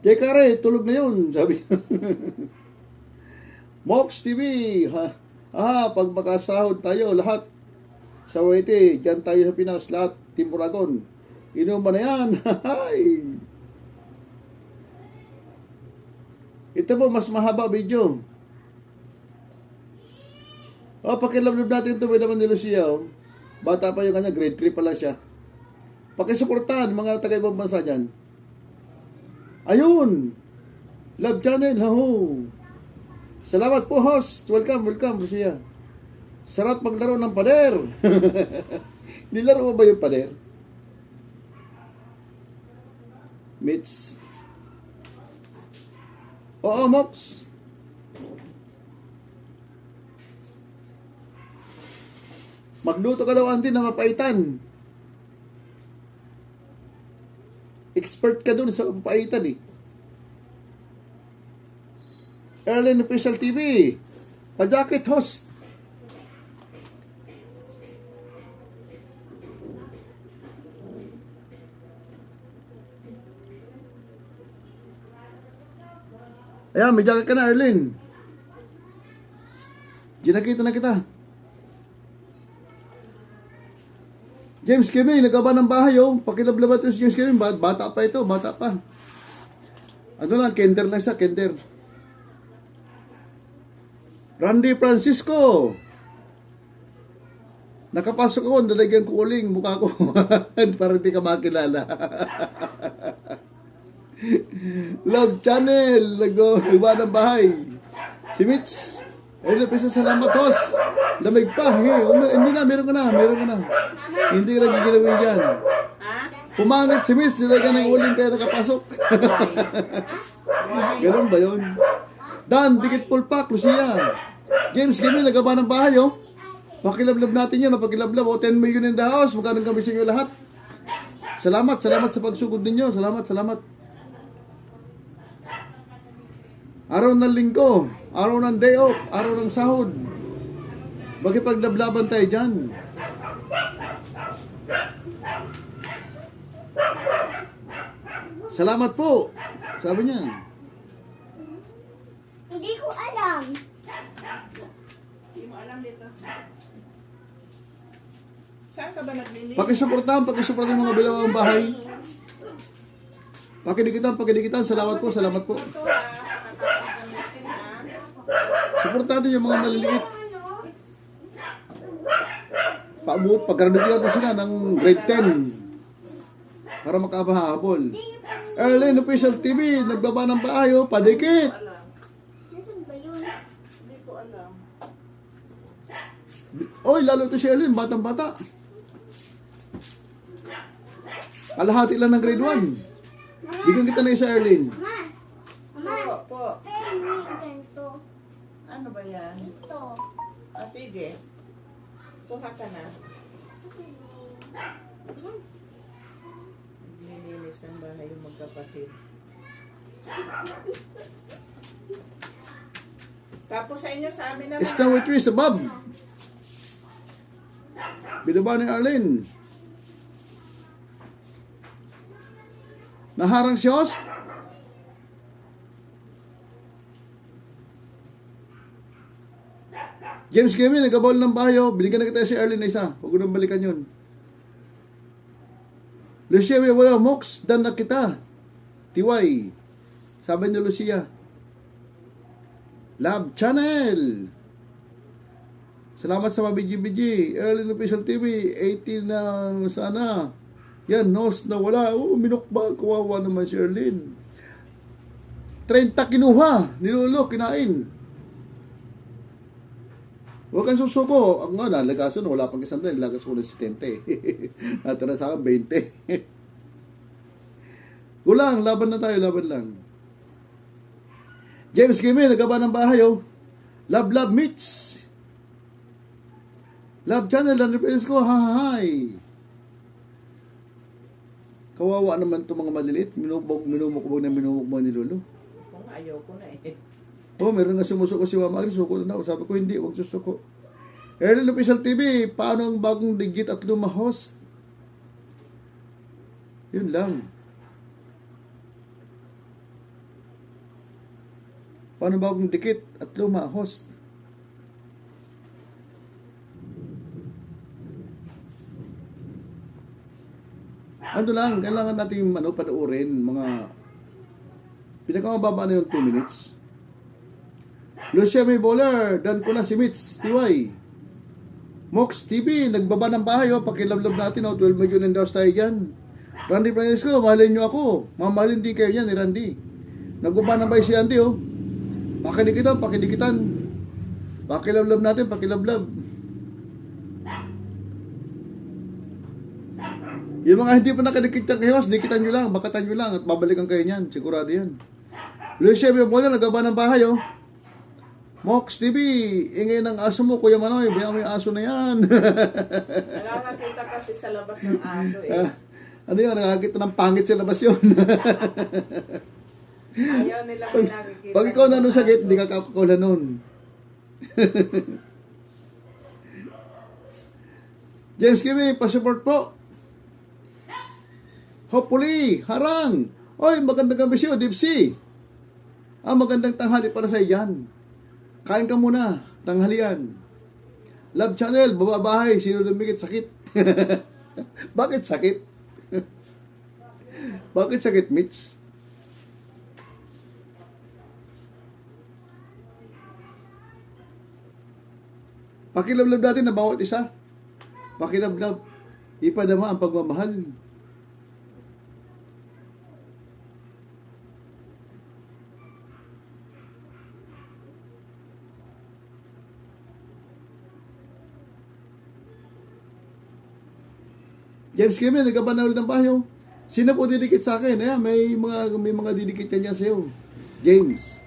Jekare, tulog na yun, sabi. Mox TV, pag makasahod tayo, lahat. Sa Waite, dyan tayo sa Pinas, lahat, Team Uragon. Inuman na yan. Ito po, mas mahaba video. Pakilablab natin ito, may naman ni Lucia, oh. Bata pa yung kanya, grade 3 pala siya. Pakisuportahan, mga taga-ibang bansa dyan. Ayun! Love Channel, ho. Salamat po, host. Welcome, Lucia. Sarap maglaro ng pader. Nilaro mo ba yung pader? Mitz. Oo, Mox. Magluto ka daw, Andy, na mapaitan. Expert ka dun sa mapaitan, eh. Erlen Official TV. Pa-jacket host. Ayan, may jacket ka na, Erlyn. Ginakita na kita. James Kevin, nagkaba ng bahay, oh. Pakilablabat ito si James Kevin. Bata pa ito, bata pa. Ano lang, kinder lang siya, kinder. Randy Francisco. Nakapasok ako, nalagyan ko uling mukha ko. Para hindi ka makilala. Love Channel, nagba ng bahay. Si Mitch, ay napisa salamat host. Lamig pa, hindi na, meron ka na. Hindi ka lang giginawin dyan. Pumangit si Mitch, nilagyan ng uling kaya nakapasok. Ganun ba yun? Dan, dikit pulpak, Lucia. James, kami nagaba ng bahay, oh. Pakilablab natin yan, pakilablab. 10 million in the house, magkano kami sa inyo lahat. Salamat sa pagsugod ninyo. Salamat. Araw ng linggo, araw ng day off, araw ng sahod. Magkipaglablaban tayo dyan. Salamat po, sabi niya. Hindi ko alam. Hindi mo alam dito. Saan ka ba naglilinis? Pakisuportahan mga bilawang bahay. Pakidikitan. Salamat po. Ito ha, nakakagamitin ha. Suportahan yung mga maliliit. Pag-graduate natin sila ng grade 10 para makapahabol. Erlyn Official TV, nagbaba ng bahay, oh, padikit. Nasaan ba yun? Hindi ko alam. Oy, lalo to si Erlyn, batang-bata. Kalahati lang ng grade 1. Bigyan kita na isa, Erlyn. Mama, Po. pero may ganito. Ano ba yan? Ito. Sige. Kuha ka na. Nilinis ng bahay yung magkapatid. Tapos sa inyo, sa amin naman. Stand with me sa Bob. Binaba ni Arlene. Naharang si host. James Kevin, nagkabawal ng bayo. Binigyan na kita si Arlene na isa. Huwag ko nang balikan yun. Lucia, wala, Mox, dan na kita. Tiway. Sabi ni Lucia. Love Channel. Salamat sa mga BG. Erlyn Official TV. 18 na sana. Yan, host na wala. Minukbang. Kawawa naman si Erlyn. 30 kinuha. Nilulo, kinain. Huwag kang susuko. Ako nga, nalagasan. Wala pang isang dahil. Lagas ko ng 70. Natara sa akin, 20. Gulang, laban na tayo. Laban lang. James Kimi, nagaba ng bahay, oh. Love, Mitch. Love Channel, na-replace ko. Hi. Kawawa naman itong mga maliliit. Minumukbog ni Lolo. Kung ayaw ko na eh. Oh, meron nga sumusuko si Mama Agnes. Suko na ako. Sabi ko, hindi. Huwag susuko. Erlyn Official TV, paano ang bagong digit at luma host? Yun lang. Paano bagong dikit at luma host? Ano lang, kailangan natin panoorin mga pinakamababa na yung 2 minutes. Lucia May Bowler, dan ko na si Mitch, TY. Mox TV, nagbaba ng bahay, oh, pakilablab natin, oh, 12 million in tayo dyan. Randy Francisco, mahalin nyo ako. Mamahalin din kayo yan ni Randy. Nagbaba ng bahay si Andy, oh. Pakidikitan. Pakilablab natin, pakilablab. Yung mga hindi pa nakadikit ng chaos, dikitan nyo lang, bakatan nyo lang, at babalikan kayo niyan, sigurado yan. Lucia May Bowler, nagbaba ng bahay, oh. Mox TV, ingay ng aso mo, Kuya Manoy, bayan mo yung aso na yan. Nakakakita kasi sa labas ng aso eh. Ano yun, nakakita ng pangit sa labas yun. Ayaw nila may nakikita. Pag ikaw na sa gate, hindi ka kakakula nun. James Kimi, pa-support po. Hopefully, harang. Oy, magandang gabi siyo, Dipsy. Magandang tanghali para sa iyan. Kain ka muna, tanghalian. Love Channel, bababahay, sino lumikit sakit? Bakit sakit? Bakit sakit, Mitch? Pakilablab natin na bawat isa. Pakilablab. Ipadama ang pagmamahal. James Kevin, nagkabanawal ng bayo. Sino po didikit sa akin? Ayan, may mga didikit niya sa'yo. James.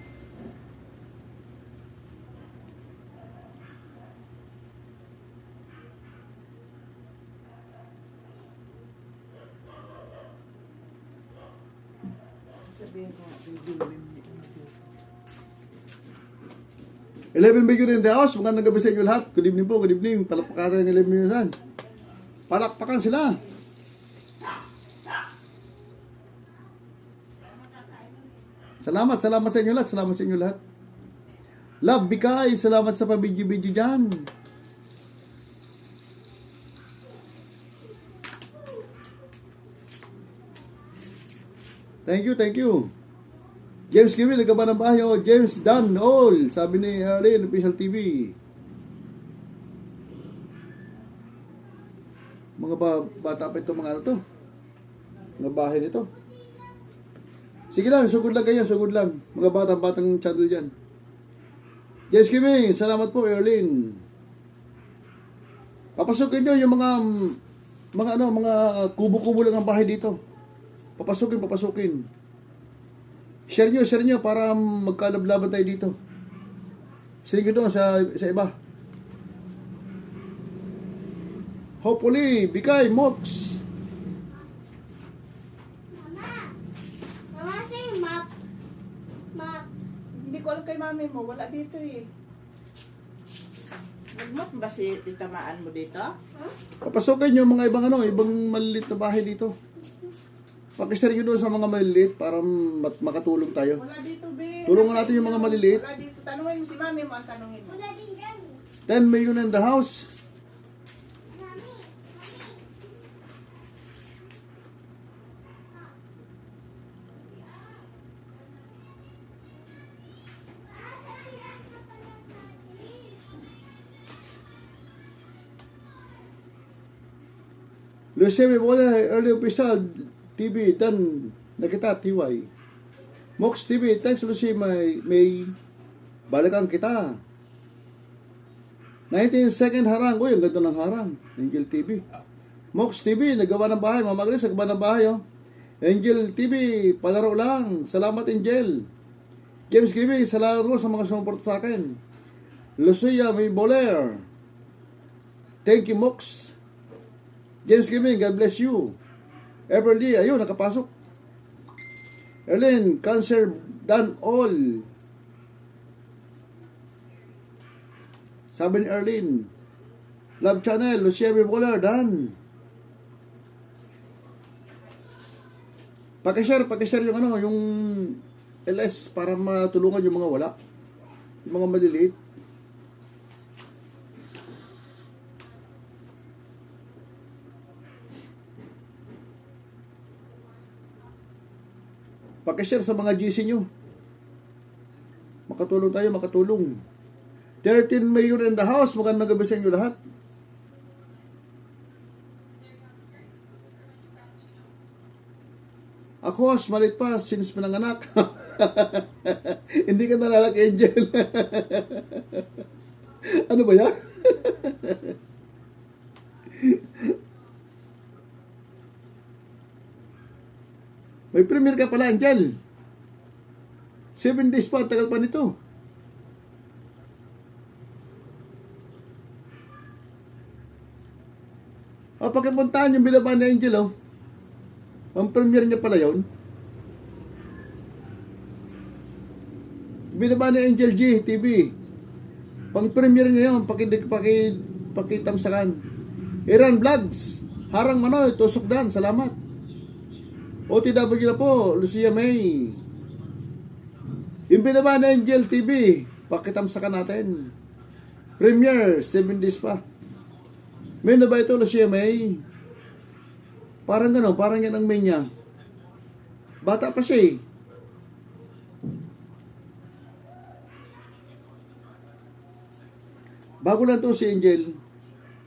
Sabihin ko, bibili mo. 11 million in the house. Magandang gabi sa inyo lahat. Good evening po, good evening. Palakpakan ng 11 million yan. Palakpakan sila. Salamat sa inyo lahat. Salamat sa inyo lahat. Love, Bikay, salamat sa pabidyo-bidyo dyan. Thank you. James Kevin, nagkaba ng bayo. James Dan All, sabi ni Arlene, Official TV. Mga bata pa ito, mga ano to. Mga bahay nito. Sige lang, sugod lang kayo, sugod lang. Mga batang channel dyan. James Kevin, salamat po, Arlene. Papasukin nyo yung mga kubo-kubo lang ang bahay dito. Papasukin. Share nyo para magkalablaban tayo dito. Sige doon sa iba. Hopefully, Bikay, Mox. Mama, say map. Hindi ko alam kay mami mo, wala dito eh. Nagmap ba si titamaan mo dito? Papasukin yung mga ibang maliliit na bahay dito. Pakishare nyo doon sa mga maliliit para makatulong tayo. Wala dito, be. Tulungan natin yung mga maliliit. Wala dito. Tanungin mo si mami mo, ang tanungin mo. Wala din dyan. 10 million in the house. Lucia, may bola, early official, TV, dan, nakita, TY. Mox TV, thanks Lucy, may balikan kita. 19-second harang, uy, ang ganda ng harang. Angel TV. Mox TV, nagawa ng bahay, mamagris, nagawa ng bahay, oh. Angel TV, palaro lang. Salamat, Angel. James TV, salamat mo sa mga sumuport sa akin. Lucia, may boler. Thank you, Mox. James Kiming, God bless you. Everly, ayun, nakapasok. Erlyn, cancer done all. Sabi ni Erlyn. Love Channel, Lucia Bipolar, done. Pakishare yung yung LS para matulungan yung mga wala. Yung mga maliliit. Pakishare sa mga GC nyo. Makatulong tayo, makatulong. 13 million in the house. Magandang gabi sa inyo lahat. Ako, malit pa since pinanganak. Hindi ka nalalaki, Angel. Ano ba yan? May premier ka pala, Angel. 7 days pa, tagal pa nito. Pakipuntahan yung binaba ni Angel, oh. Ang premier niya pala yun. Binaba ni Angel G TV. Pang premier niya yun, pakitamsakan. Iran Vlogs, Harang Manoy, Tusok Dan, salamat. OTW na po, Lucia May. Yung binaba na Angel TV, pakitamsakan natin. Premiere, 7 days pa. May na ba ito, Lucia May? Parang gano'n, parang yan ang may niya. Bata pa siya eh. Bago lang to si Angel,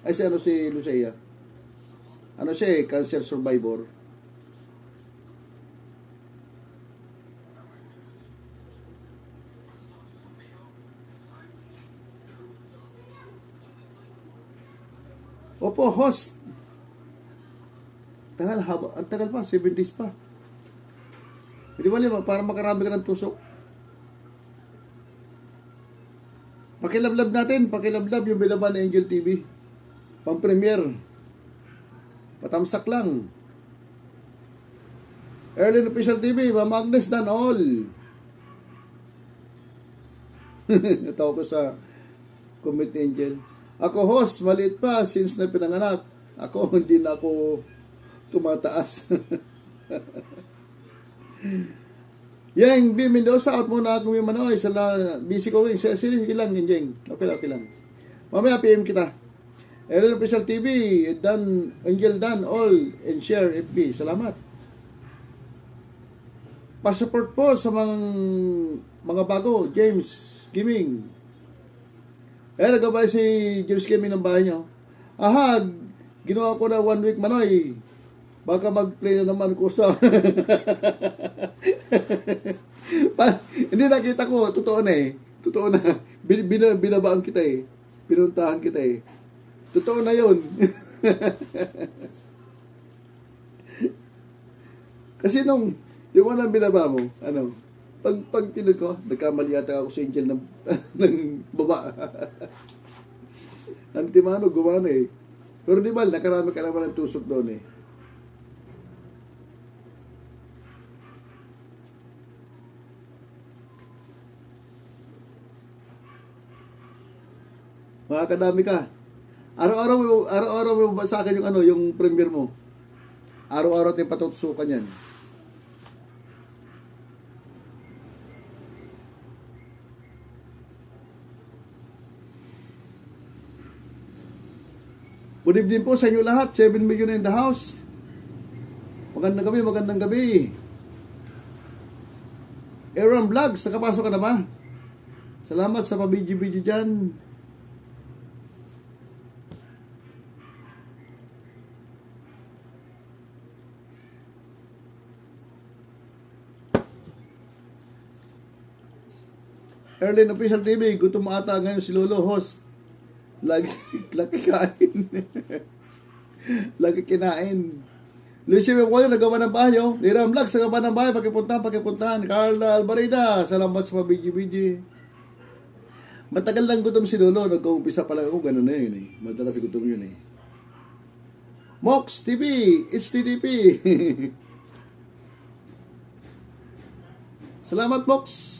ay si ano si Lucia. Ano siya eh, cancer survivor. Opo, host. Tagal, haba. Ang tagal pa, 7 days pa. Hindi ba lima, para makarami ka ng tusok. Pakilablab natin, pakilablab yung binaba na Angel TV. Pang-premiere. Patamsak lang. Erlin Official TV, Ma'am Agnes dan all. Natawa ko sa comment ni Angel. Ako host, maliit pa since na pinanganak. Ako, hindi na ako tumataas. Yang B. Mendoza, out muna ako yung Manoy. Busy ko rin. Sige lang, Yang. Okay lang. Mamaya PM kita. Ellen Official TV, Dan, Angel Dan, all, and share FB. Salamat. Pasupport po sa mga bago. James Gaming. Nagabay si James Gaming ng bahay nyo. Aha, ginawa ko na 1 week Manoy. Baka mag-play na naman ko sa... Hindi nakita ko, totoo na eh. Totoo na. Binabaan kita eh. Pinuntahan kita eh. Totoo na yun. Kasi yung unang binaba mo, pag tinod ko, nagkamali yata ako sa Angel ng baba. Antimano, gumana eh. Pero di ba, nakarami ka naman ng tusok doon eh. Makakadami ka. Araw-araw mo ba sa akin yung premiere mo? Araw-araw tayong patutusukan yan. Good evening po sa inyo lahat. 7 million in the house. Magandang gabi. Aaron Vlogs, nakapasok ka na ba? Salamat sa pabidyo-bidyo dyan. Erlin Official TV, gutom ata ngayon si Lolo, host. Lagi kain. Lagi kinain. Lucy Memoyo, nagawa ng bahay. Liram Vlogs, nagawa ng bahay. Pakipuntahan. Carla Albareda, salamat sa pabidyo-bidyo. Matagal lang gutom si Lolo. Nagkaumpisa pa lang ako, gano'n na yun eh. Madalas gutom yun eh. Mox TV, it's TDP. Salamat, Mox.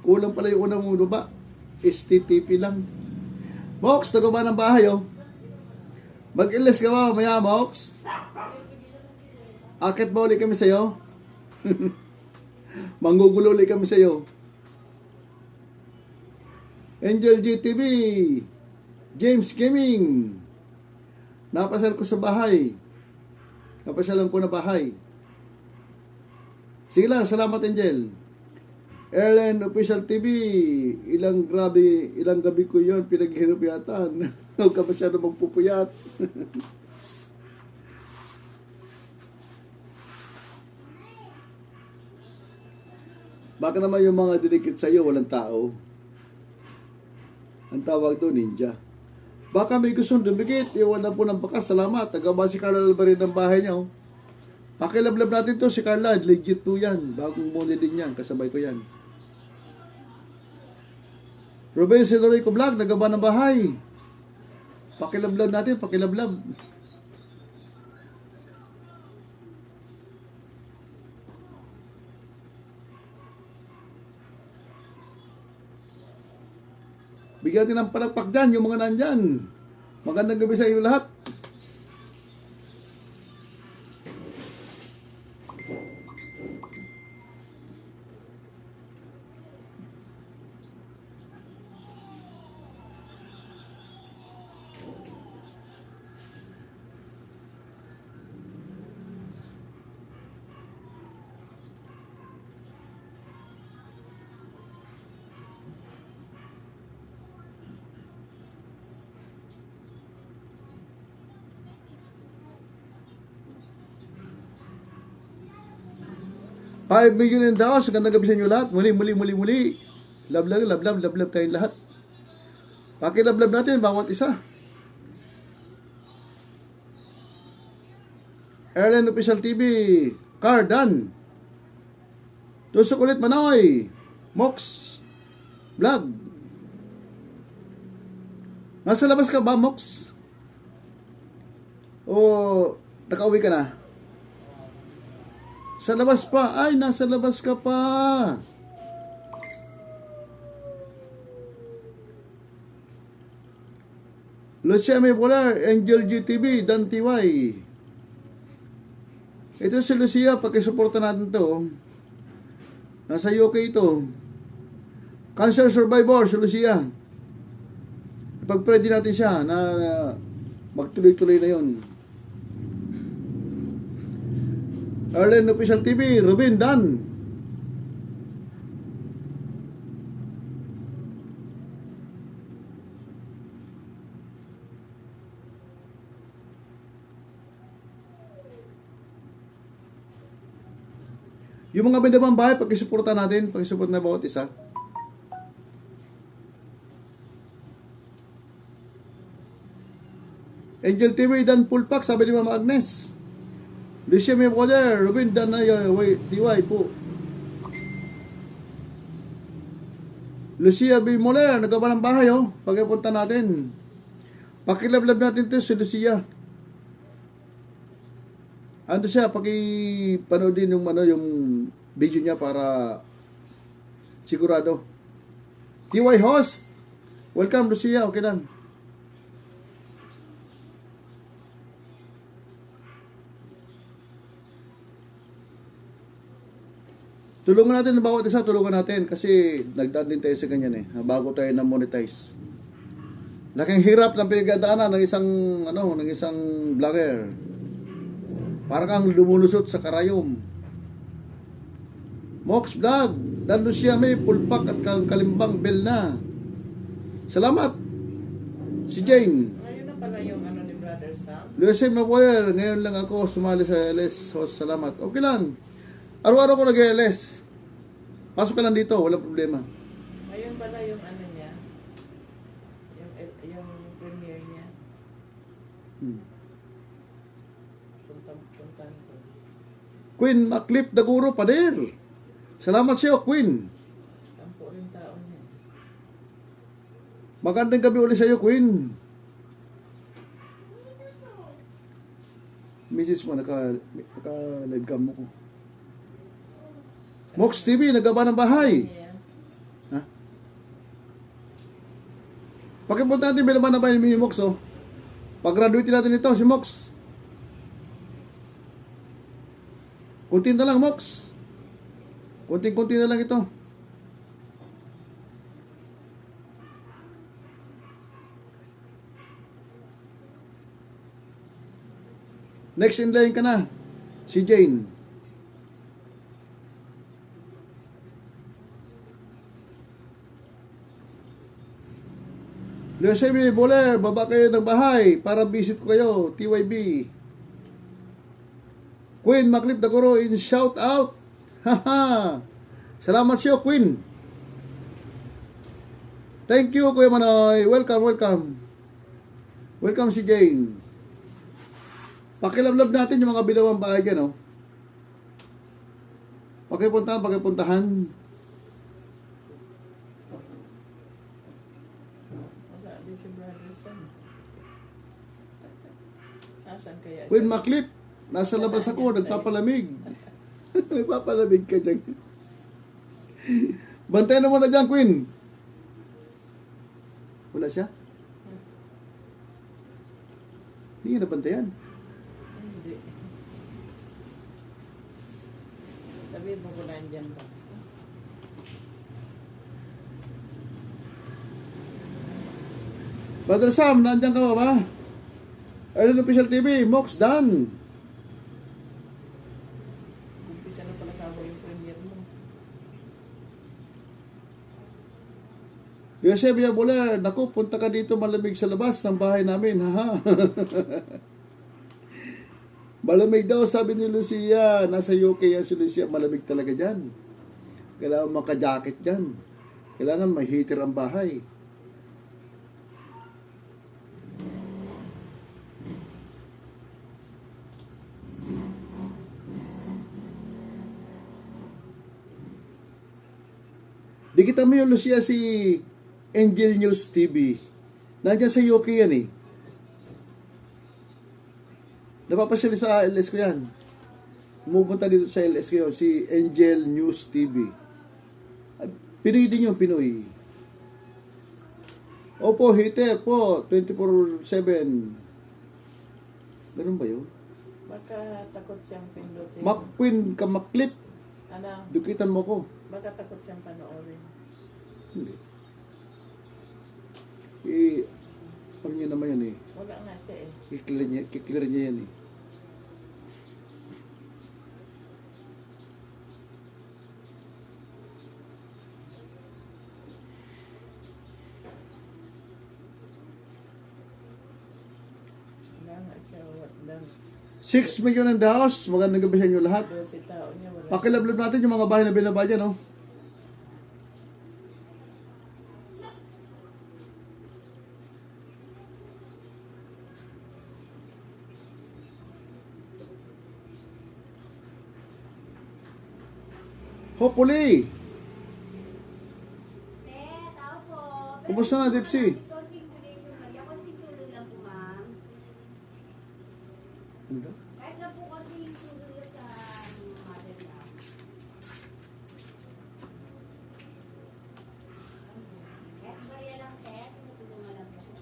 Kulang pala yung unang baba. STTP lang. Mox, nagawa ng bahay, Mag-ilis ka ba mamaya, Mox? Akit ba ulit kami sa'yo? Manggugulo ulit kami sa'yo. Angel GTV, James Gaming. Napasal ko sa bahay. Napasalan ko na bahay. Sige lang, salamat Angel. Ellen Official TV, ilang gabi ko yon pinaghirap yatan. Huwag ka masyado magpupuyat. Baka naman yung mga dinikit sa'yo, walang tao. Ang tawag doon, ninja. Baka may gustong dumikit, iwan na po ng bakas. Salamat. Tagaba si Carla Alvarez ng bahay niya. Pakilablab natin to si Carla. Legit po yan. Bagong muli din yan. Kasabay ko yan. Ruben Silorico Vlog, nagaba ng bahay. Pakilablab natin, pakilablab. Bigyan natin ng palakpak dyan, yung mga nandyan. Magandang gabi sa iyo lahat. 5 million in the house. Ganda gabi sa inyo lahat. Muli. Love tayong lahat. Pakilablab natin, bawat isa. Airline Official TV, Cardan. Tusok ulit Manoy. Mox. Vlog. Nasa labas ka ba, Mox? O nakauwi ka na? Sa labas pa. Ay, nasa labas ka pa. Lucia May Polar, Angel GTV, Dan TY. Ito si Lucia, pagkisuporta natin to. Nasa UK ito. Cancer survivor si Lucia. Ipag-pray din natin siya na magtuloy-tuloy na yon. Airline Official TV, Ruben Dan. Yung mga bindamang bahay, pagkisuporta natin, pagkisuporta na bawat isa. Angel TV, Dan Pulpak, sabi ni Mama Agnes. Lucia May Polar, Ruben Dan TY po. Lucia B. Moller, nagawa ng bahay pagkapunta natin. Pakilablab natin to si Lucia. Ando siya, pakipanood din yung video niya para sigurado. TY host, welcome Lucia, okay lang. Tulungan natin na bawat isa, tulungan natin kasi nagdaan din tayo sa ganyan bago tayo na monetize. Laking hirap ng pinagdaanan ng isang vlogger. Parang kang lumulusot sa karayom. Mox Vlog, Dan Lucia May, Pulpak at Kalimbang Bell na. Salamat. Si Jane. Ngayon na pala yung ni Brother Sam. Lucia Mapoyer, ngayon lang ako sumali sa LS host. Salamat. Okay lang. Araw-araw ko nag-LS. Pasok ka lang dito, walang problema. Ngayon pala yung niya. Yung premiere niya. Punta ko. Queen Maclip Daguro, pader. Salamat sa iyo, Queen. 10 rin tao niya. Magandang gabi ulit sa iyo, Queen. Message mo, naka-live cam mo ko. Mox TV, nagaba ng bahay. Ha? Pakipunta natin, bilaman na ba yung Mox, Pag-graduate natin ito, si Mox. Kunti na lang, Mox. Kunting-kunti na lang ito. Next in line ka na, si Jane. Lucia Boler, baba kayo ng bahay para visit ko kayo, TYB. Queen Maclip Daguro in shout out. Haha. Salamat sa iyo, Queen. Thank you, Kuya Manoy. Welcome. Welcome si Jane. Pakilablab natin yung mga bilawang bahay dyan, Pakipuntahan. Wala din si Brother Sam. Asan kaya? Queen Maclip, nasa labas ako, nagpapalamig. Nagpapalamig ka dyan. Bantayan mo na dyan, Queen. Wala siya? Hindi na bantayan. Hindi. Sabi mo ko nandyan ba? Brother Sam, nandiyan ka ba? Airline Official TV, Mox Dan. Umpisa na pala kamo yung premiere mo. Yosef Boler, naku, punta ka dito malamig sa labas ng bahay namin, haha. Malamig daw, sabi ni Lucia. Nasa UK yan si Lucia. Malamig talaga dyan. Kailangan maka-jacket dyan. Kailangan may heater ang bahay. Dikitan mo yung Lucia si Angel News TV. Nandiyan sa UK yan eh. Napapasyali sa LS ko yan. Pumupunta dito sa LS ko yun, si Angel News TV. At Pinoy din yung Pinoy. Opo, heater po, 24/7. Ganun ba yun? Baka takot siyang pindutin. McQueen ka maklip. Ano? Dukitan mo ko. Baka takot siyang panoorin. Hindi. Ano niya naman yan eh. Wala nga siya eh. Kiklear niya yan eh. Wala nga siya. Wala. 6 million ang daos. Magandang gabi sa inyo lahat. 12 tao niya. Wala. Pakilablab natin yung mga bahay na binaba dyan, oh. Hopefully. Kumusta na, Dipsy? Ano? Kahit na po kasi yung susunod sa mother niya. Kahit bariya lang, sir, tinutulungan lang po.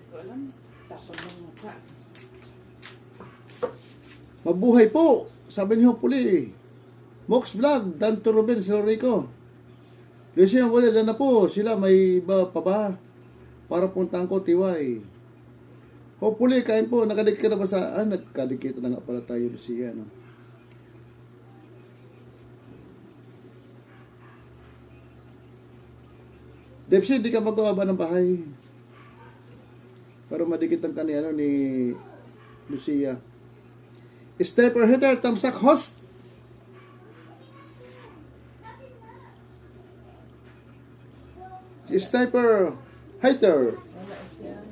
Ko alam. Tapos ng mukha. Mabuhay po! Sabi ni Hopefully. Mox Vlog, Danto Ruben, si Rico. Kasi ang wala na po, sila may iba pa ba? Para puntahan ko, Tiway. Hopefully, kain po. Nakadikit ka na ba sa... nagkadikit na nga pala tayo, Lucia, no? Depsi, di ka magkababa ng bahay. Para madikit ang kanina ni Lucia. Stepper hitter, tamsak host. Si Sniper hitter. Wala siya.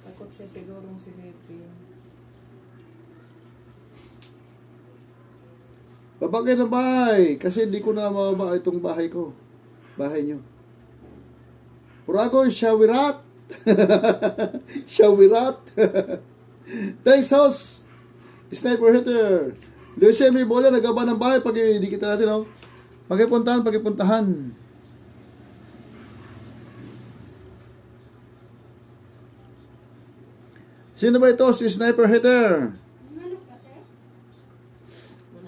Takot siya sigurong silipin. Babagay na bahay. Kasi hindi ko na mababa itong bahay ko. Bahay nyo. Uragon, Shawirat. Shawirat. Thanks, host. Sniper hitter. Lucia, may bola. Nagaba ng bahay. Pag dikita natin, oh. Pakipuntahan, pakipuntahan. Sino ba ito? Si Sniper hitter.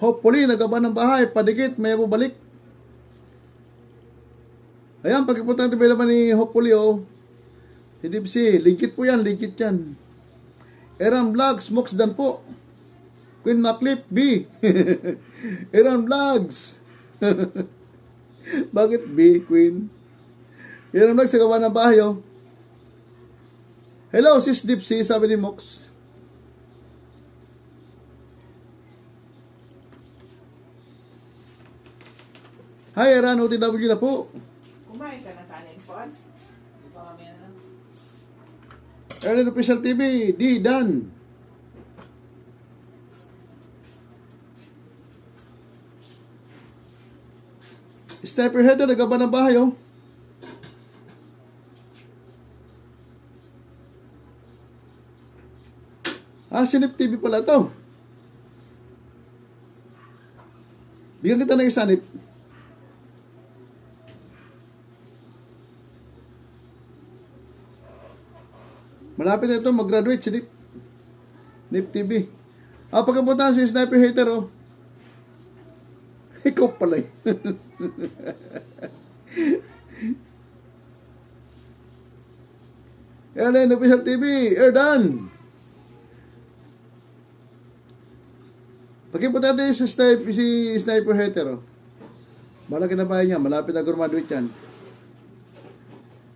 Hopefully, nagaba ng bahay. Padikit, may balik. Ayan, pagkipunta natin naman ni Hopefully, oh. Hindi si, legit po yan, legit yan. Eran Vlogs, Mox Dan po. Queen Maclip, B. Eran Vlogs. Bakit B, Queen? Eran Vlogs, nagawa ng bahay, oh. Hello, sis Dipsy, sabi ni Mox. Hi, Eran, OTW na po. Kumain ka na kanin po. Di ba kami na? Eran Official TV, D, Dan. Stepper header, nagaba ng bahay, oh. Sinip TV pala to. Bigyan kita ng isa, Nip. Malapit na ito, mag-graduate si Nip. Nip TV. Pagkapunta si Sniper Hater, oh. Ikaw pala eh. Ellen Official TV, Erdan. Pagkipunta natin si Sniper Hater, oh. Malaki na bahay niya. Malapit na graduate yan.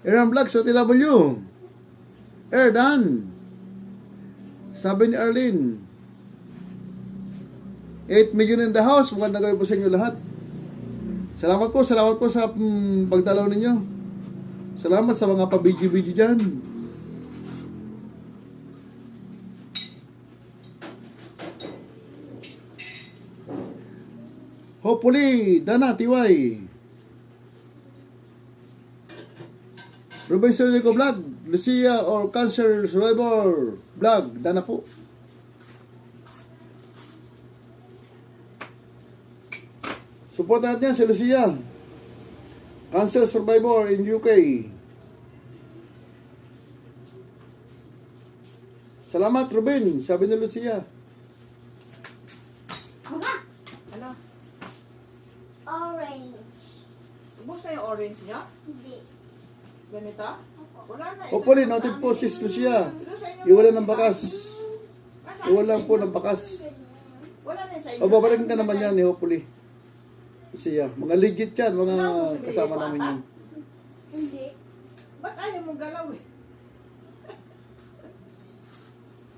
Aaron Vlogs, OTW. Dan. Sabi ni Arlene, 8 million in the house. Magandang gabi po sa inyo lahat. Salamat po sa pagdalaw ninyo. Salamat sa mga pa-video-video dyan. Hopefully, Dana, TY. Ruben Solico Vlog, Lucia or Cancer Survivor Vlog, Dana po. Supportan natin si Lucia, Cancer Survivor in UK. Salamat Ruben, sabi ni Lucia. Ano? Orange. Ubus na yung orange niya? Hindi. Ganito? Wala na. Hopefully, noted po si Lucia. Iwala ng bakas. Iwala po ng bakas. Wala na sa inyo. O, babalikin ka naman yan ni Hopefully. Lucia. Mga legit yan, mga kasama namin yan. Hindi. Ba't ayaw mong galaw eh?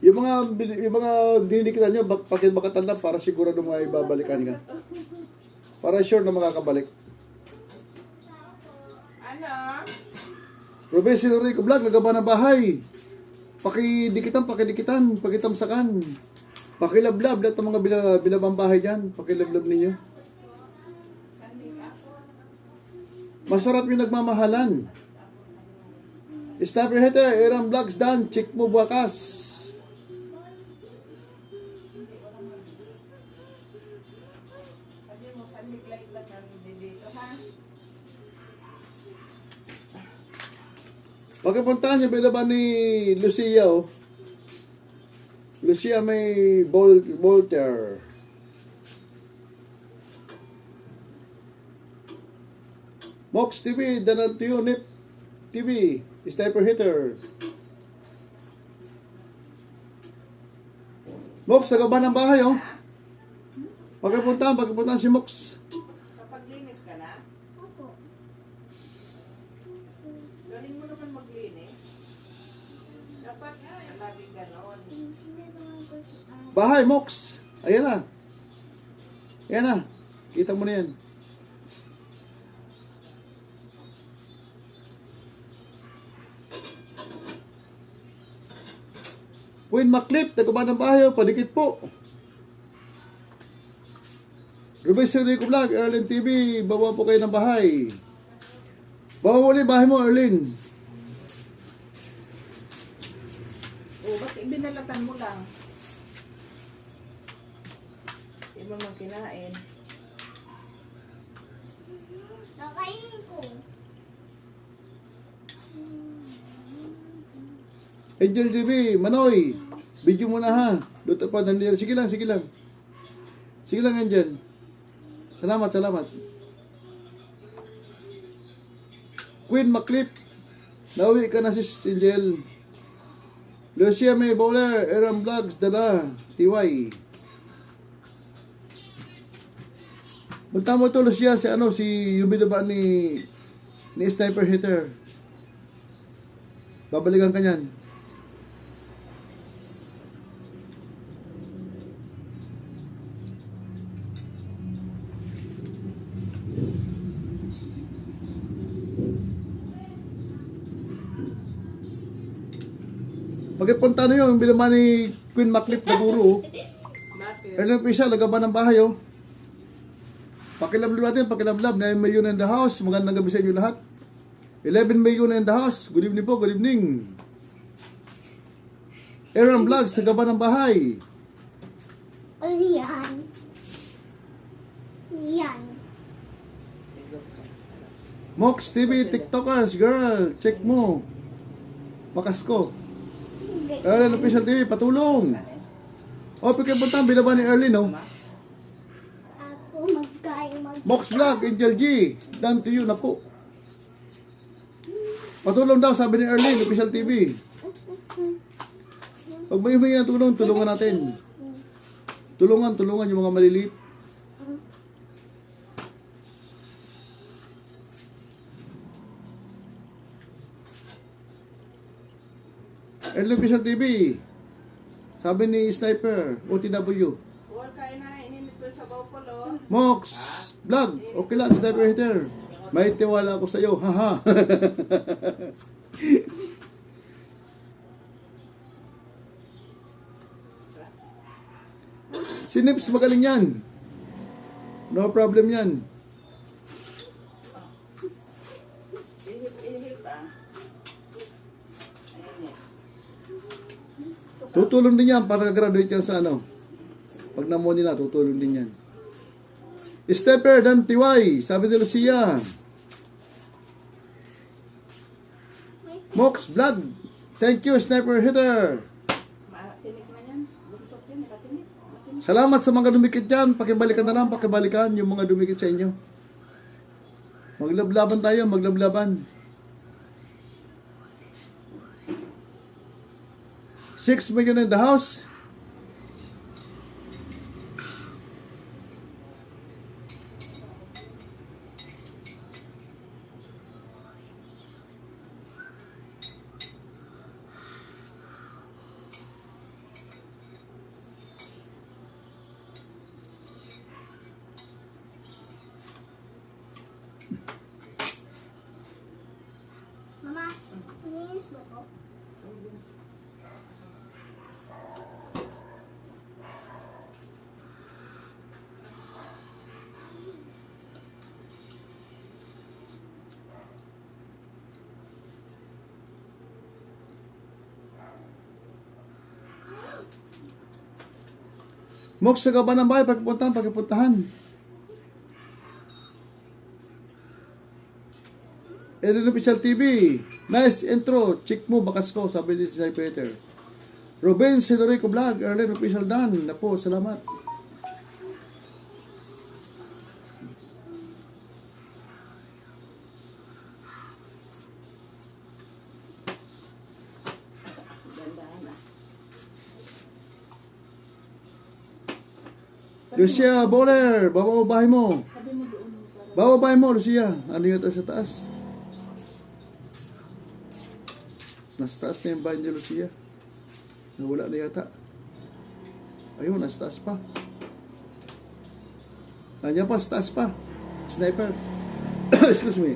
Yung mga dinidikitan nyo, pakibakatan lang para sigurado mo ay babalikan ka. Para sure na makakabalik. Ano? Ruben Silorico Vlog, nagaba ng bahay. Pakidikitan, pakitamsakan. Pakilablab, lahat ng mga binabang bahay dyan. Pakilablab ninyo. Masarap yung nagmamahalan. Stop your hater, Aaron Vlogs Dan, check mo bukas. Sabi mo, sandig light lang namin dito, ha? Pagkapuntahan nyo, binaba ni Lucia, oh. Lucia may Voltaire. Mox TV, Danantio Nip TV, Sniper Hitter. Mox, nagaba ng bahay, oh. Pagkapuntahan si Mox. Kapag linis ka na, Opo. galing mo naman maglinis. Dapat laging ganon. Hindi naman ko si Bahay, Mox. Ayan na. Ayan na. Kita mo na yan. Queen Maclip, nagaba ng bahay, oh. Padikit po. Ruben Silorico Vlog, Erlin TV, bawa po kayo ng bahay. Bawa muli bahay mo, Erlin. O, ba't ibinalatan mo lang? Hindi mo nang kinain. Nakainin ko. Angel TV, Manoy, video mo na ha. Luto pa, nandiyan. Sige lang. Sige lang, Angel. Salamat. Queen Maclip, nauwi ka na si Angel. Lucia May Bowler, Aaron Vlogs, Dala, TY. Punta mo to, Lucia, si Yubidaba ni Sniper Hitter. Babalikan ka niyan. Magpunta na yung binama ni Queen Maclip na guro. Bakit? Ano yung isa, lagaba ng bahay, oh. Pakilablab natin, 9 million in the house. Magandang gabi sa inyo lahat. 11 million in the house. Good evening po, good evening. Aaron Vlogs, lagaba ng bahay. Ano yan? Yan. Mox TV, TikTokers, girl, check mo. Bakas ko. Erlin Official TV, patulong. O, pagkapunta, binaba ni Erlin, oh. Ako magkain Mox Vlog, Angel G, done to you na po. Patulong daw, sabi ni Erlin, Official TV. Pag may humingi ng tulong, tulungan natin. Tulungan yung mga maliliit. Erlen Official TV. Sabi ni Sniper, OTW. Huwag kain na, ininit ko sa bawpolo. Mox, vlog. Okay lang, Sniper Hater. May tiwala ako sa'yo, haha. Si Nips magaling yan. No problem yan. Ihip ah. Ayun eh. Tutulong din yan para graduate yan sa ano. Pag namo nila, tutulong din yan. Stepper dan TY, sabi ni Lucia. Mox Vlog. Thank you, Sniper Hitter. Matinik na yan. Buntot yan, nakatinik. Matinik. Salamat sa mga dumikit dyan. Pakibalikan na lang, pakibalikan yung mga dumikit sa inyo. Maglablaban tayo, maglablaban. 6 million in the house. Mama, nilinis ba ko? Mox sa gaba ng bahay, pakipuntahan. Eden Official TV. Nice intro. Chick mo, bakas ko, sabi ni si Peter. Ruben Sidorico Vlog. Erlen Official Dan. Napo, salamat. Dandahan ah. Lucia Bowler, bawa bahay mo. Sabi mo doon. Bawa bahay mo, Lucia. Ano yun sa taas? Nasa taas na yung bahay ni Lucia. Nawala na yata. Ayun, nasa taas pa. Nandiyan pa, sa taas pa. Sniper. Excuse me.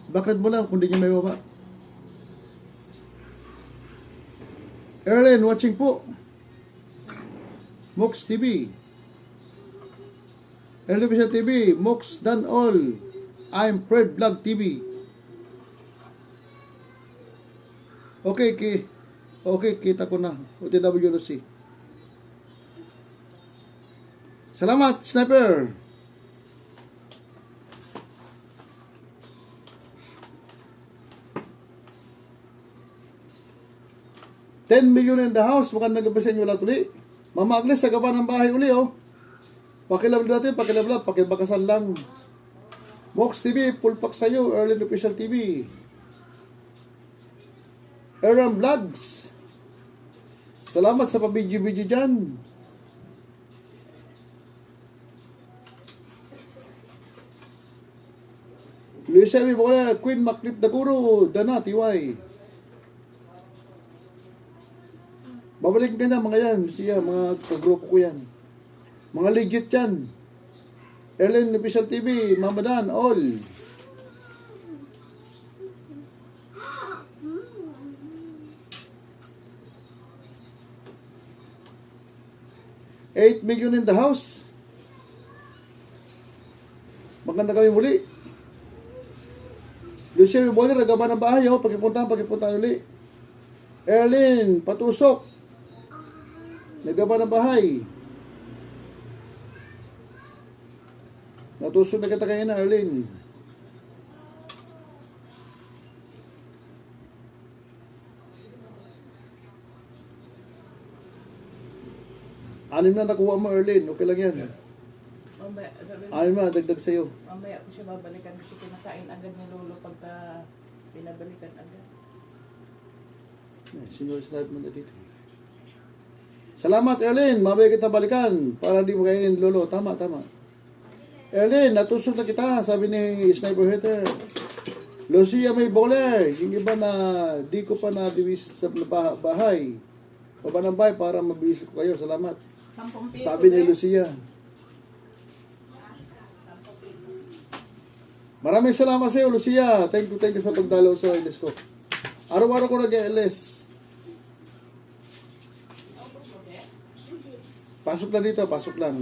Bakit mo lang kung di niya may baba? Erlen, watching po. Mox TV. Elevation TV. Mox done all. I'm Fred Vlog TV. Okay, kita ko na. OTW Lucy. Salamat, Sniper. $10 million in the house. Mukhang nagabasin nyo lahat uli. Mama Agnes, sa gaba ng bahay uli, oh. Pakilab natin, pakilablab, pakibakasan lang. Mox TV, full pack sa'yo. Erlen Official TV. Aaron Vlogs. Salamat sa pabidyo-bidyo dyan. Luisa, may bukala, Queen Maclip Daguro, Dana, TY. Babalik ka na mga yan, siya, mga kagrupo ko yan. Mga legit yan. Ellen Official TV, Mama Dan, all. $8 million in the house. Maganda kami muli. Lucia, may bola, nagaba ng bahay, oh. Pakipuntahan uli. Erlin, patusok. Nagaba ng bahay. Natusok na kita kayo na, Erlin. Anim na nakuha mo, Erlin. Okay lang yan. Mamaya, sabi mo, Anim na, dagdag sa'yo. mamaya ko siya babalikan kasi kinakain agad ni Lolo pagka pinabalikan agad. Sino sa live mo na dito? Salamat, Erlin. Mamaya kita balikan para di mo kainin, Lolo. Tama. Erlin, natusok na kita, sabi ni Sniper Hitter. Lucia may bole. Yung iba na di ko pa na-visit sa bahay. Baba ng bahay para mabisit ko kayo. Salamat. 10 piso. Sabi ni Lucia. Maraming salamat sa iyo, Lucia. Thank you sa pagdalaw sa LS ko. Araw-araw ko nag-LS. Pasok lang dito, pasok lang.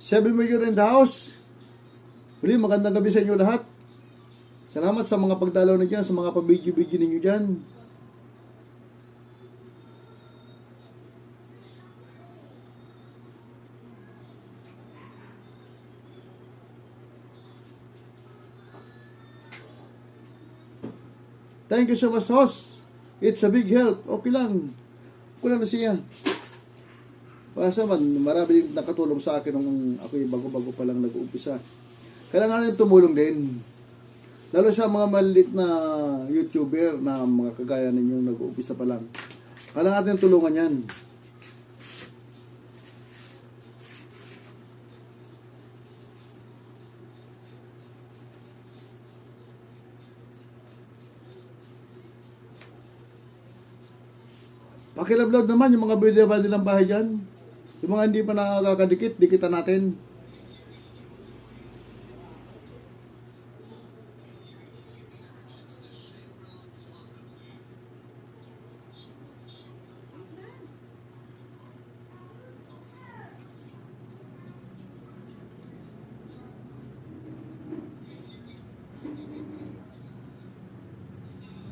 $7 million in the house. Muli, magandang gabi sa inyo lahat. Salamat sa mga pagdalaw na dyan, sa mga pabidyo-bidyo ninyo dyan. Thank you so much, host. It's a big help. Okay lang. Okay lang na siya. Basta man, marami nakatulong sa akin nung ako yung bago-bago pa lang nag-uumpisa. Kailangan natin tumulong din. Lalo sa mga maliit na YouTuber na mga kagaya ninyong nag-uumpisa pa lang. Kailangan natin tulungan yan. Pakilabload naman yung mga video ba nilang bahay dyan. Yung mga hindi pa nakakadikit, dikitan natin.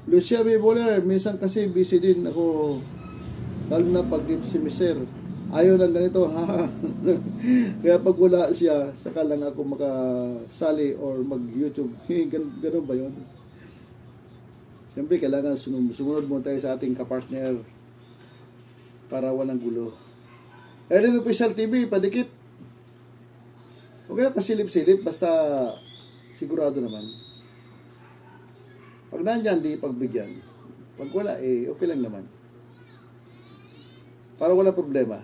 Lucia Bibole, minsan kasi busy din ako. Lalo na pag dito si Mister. Ayaw lang ganito, ha? Kaya pag wala siya, saka lang ako makasali or mag-YouTube. Ganun ba yun? Siyempre, kailangan sumunod mo tayo sa ating kapartner para walang gulo. Ellen Official TV, padikit. Huwag na pasilip-silip, basta sigurado naman. Pag nandyan, di pagbigyan. Pag wala, okay lang naman. Para wala problema.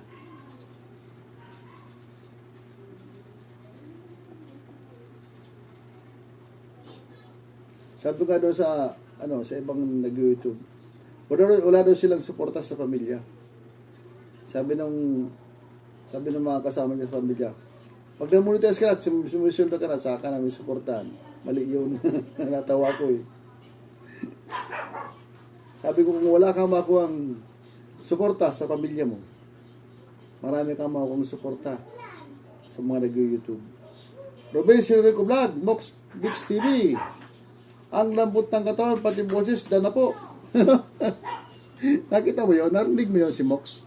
Sabi nga daw sa ibang nag-YouTube, wala daw silang suporta sa pamilya. Sabi ng mga kasama niya sa pamilya, pag na-monetize ka at sumusulda ka na, saka namin suportahan. Mali yun. Natawa ko eh. Sabi ko, kung wala kang makuhang suporta sa pamilya mo, marami kang makuhang suporta sa mga nag-YouTube. Robin Silveco Vlog, Mox Bix TV. Ang lambot ng katawan, pati boses, dana po. Nakita mo yun? Narinig mo yun si Mox?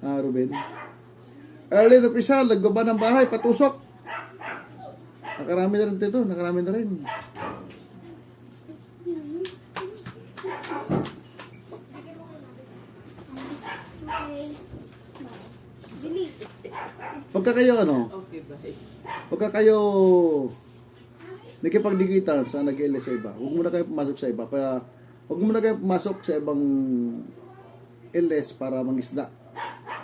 Ruben. Early na Official, nagbaba ng bahay, patusok. Nakarami na rin ito, nakarami na rin. Pagka kayo nakipagdigitan sa nag-LS sa iba, huwag muna kayo pumasok sa iba. Huwag muna kayo pumasok sa ibang LS para mangisda.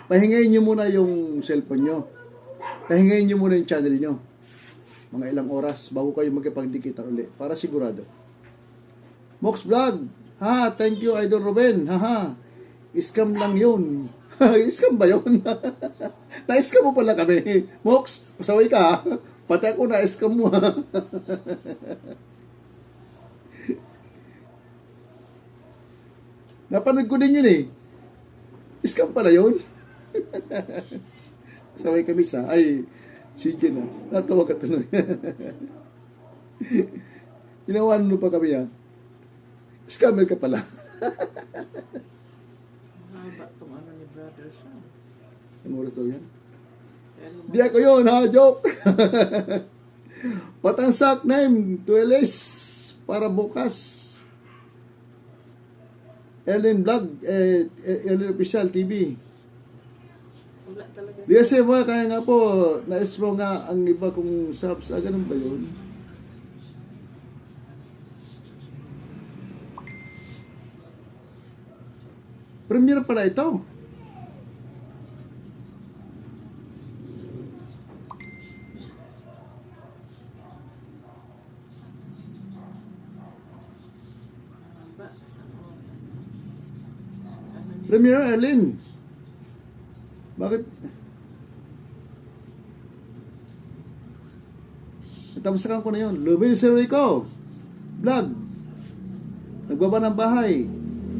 Pahingayin nyo muna yung cellphone nyo. Pahingayin nyo muna yung channel nyo. Mga ilang oras bago kayo magkipagdigitan ulit. Para sigurado. Mox Vlog. Ha, thank you Idol Ruben. Haha. Scam lang yun. Scam ba yun? Na-scam mo pala kami. Mox, pasaway ka ha. Pati ako na-scam mo ha. Napanood ko din yun eh. Scam pala yun. Pasaway kami sa. Ay, sige na. Natawa ka tuloy. Ginawan mo pa kami ha. Scammer ka pala. Haba itong ni brother sa. Saan oras daw yan? Di ako yun, ha? Joke! Patansak name, 12 para bukas. Ellen Vlog, Ellen Official TV. Wala talaga. Di kasi mo, kaya nga po, nais mo nga ang iba kong subs. Ganun ba yun? Premiere pala ito. Ba, sa ano niya? Premiere, Erlin. Bakit? Natamsakan ko na yun. Lubin si Rico. Vlog. Nagbaba ng bahay.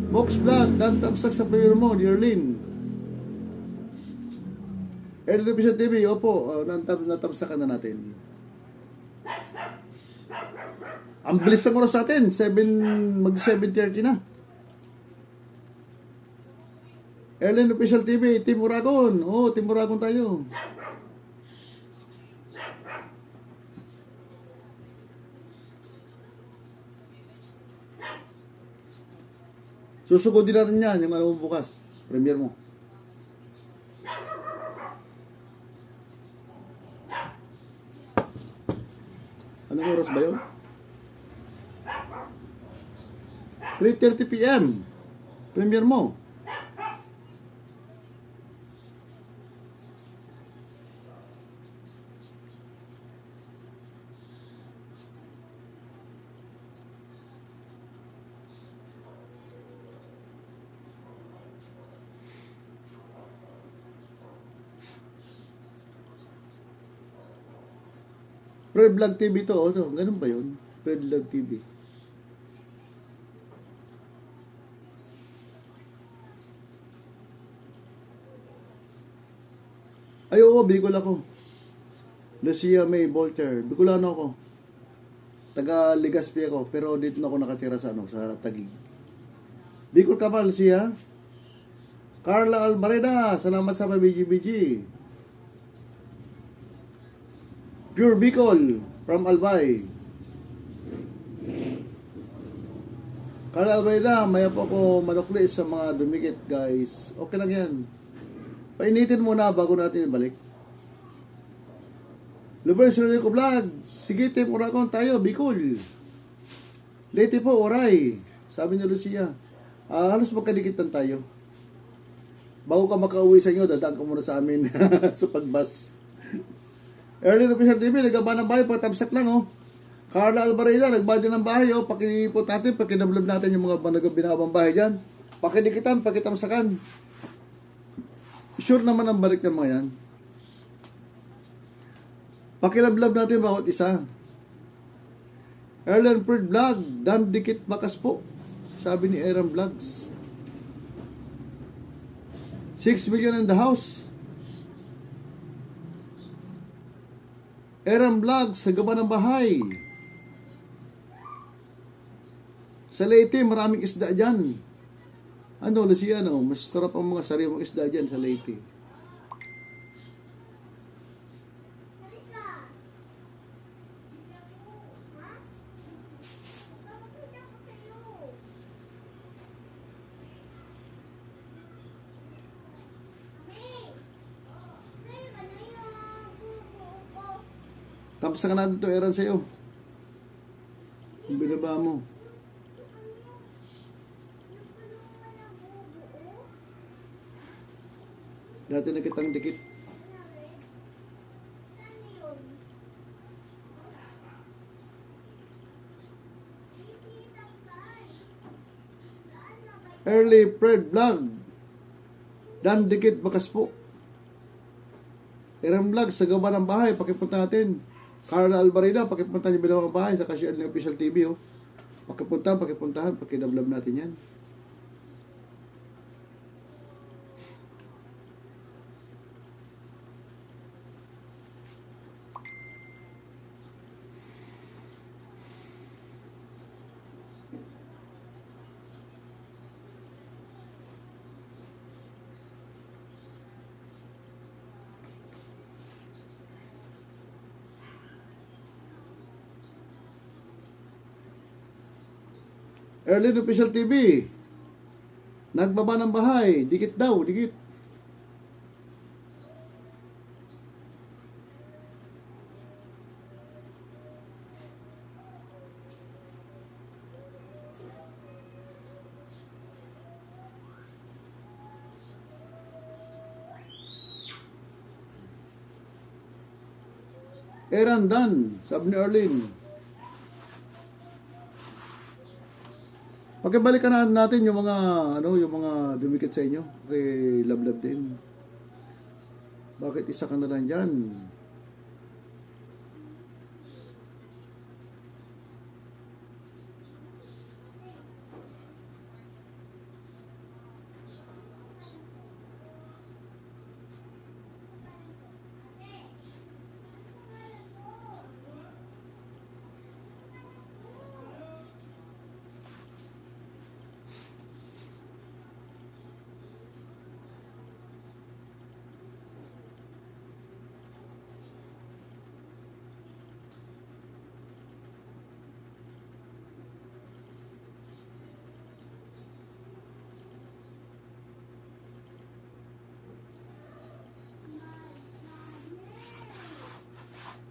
Mox Vlog. Dan tamsak sa player mo. Erlin. Erlin Official TV. Opo. Natamsakan na natin. Ang bilis ng oras sa atin. Mag 7:30 na. Erlin Official TV, Team Uragon. Oh, Team Uragon tayo. Susugod din natin yan, yung ano mo bukas. Premiere mo. Anong oras ba yun? 3:30 PM. Premiere mo. Fred Vlog TV to, ganun ba yun? Fred Vlog TV. Ay, oo, Bicol ako. Lucia May Volter. Bicolano ako. Taga Legazpi ako, pero dito na ako nakatira sa sa Taguig. Bicol ka ba, Lucia? Carla Albareda, salamat sa BG. Pure Bicol from Albay. Carla Albareda, maya po ako manukli sa mga dumikit, guys. Okay lang yan. Painitin muna bago natin ibalik. Lubers Rico Vlog. Sige, Team Uragon tayo, Bicol. Late po, Oray. Sabi ni Lucia. Halos magkadikitan tayo. Bago ka makauwi sa inyo, dadaan ka muna sa amin sa pagbus. Early Official TV, nagaba ng bahay, patamsak lang, oh. Carla Alvareza, nagbadyo ng bahay, oh. Pakinipot natin, pakinablab natin yung mga binabang bahay dyan. Pakidikitan, pakitamsakan. Sure naman ang balik ng mga yan. Pakilablab natin bawat isa. Erlen Fred Vlog, Dan Dikit Bakas po. Sabi ni Aaron Vlogs. 6 million in the house. Aaron Vlogs, sa gaba ng bahay. Sa Leyte, maraming isda dyan. Ano, Lucia, mas sarap ang mga sariwang isda dyan sa Leyte. Tapos na natin ito, Aaron, sa'yo. Yung binaba mo. Dati na kitang dikit. Early Fred Vlog. Dan Dikit Bakas po. Aaron Vlog, sa gawa ng bahay, pakipunta natin. Carla Alvareda, pakipunta niyo binawang bahay sa Cashier ng Official TV, oh. Pakipuntahan, pakinablab natin yan. Erlin Official TV. Nagbaba ng bahay. Dikit daw, dikit. Eran Dan, sabi ni Erlin. Pakibalikan natin yung mga yung mga dumikit sa inyo. Okay, love din. Bakit isa ka na lang dyan?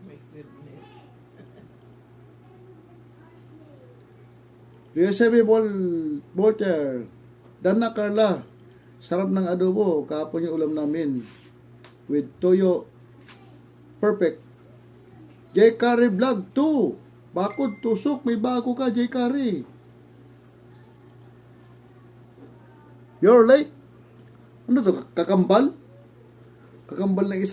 My goodness. USAB Bolter. Dana Carla. Sarap ng adobo. Kahapon yung ulam namin. With toyo. Perfect. J. Curry Vlog 2. Bakod, tusok. May bago ka, J. Curry. You're late. Ano to? Kakambal? Kakambal ng isang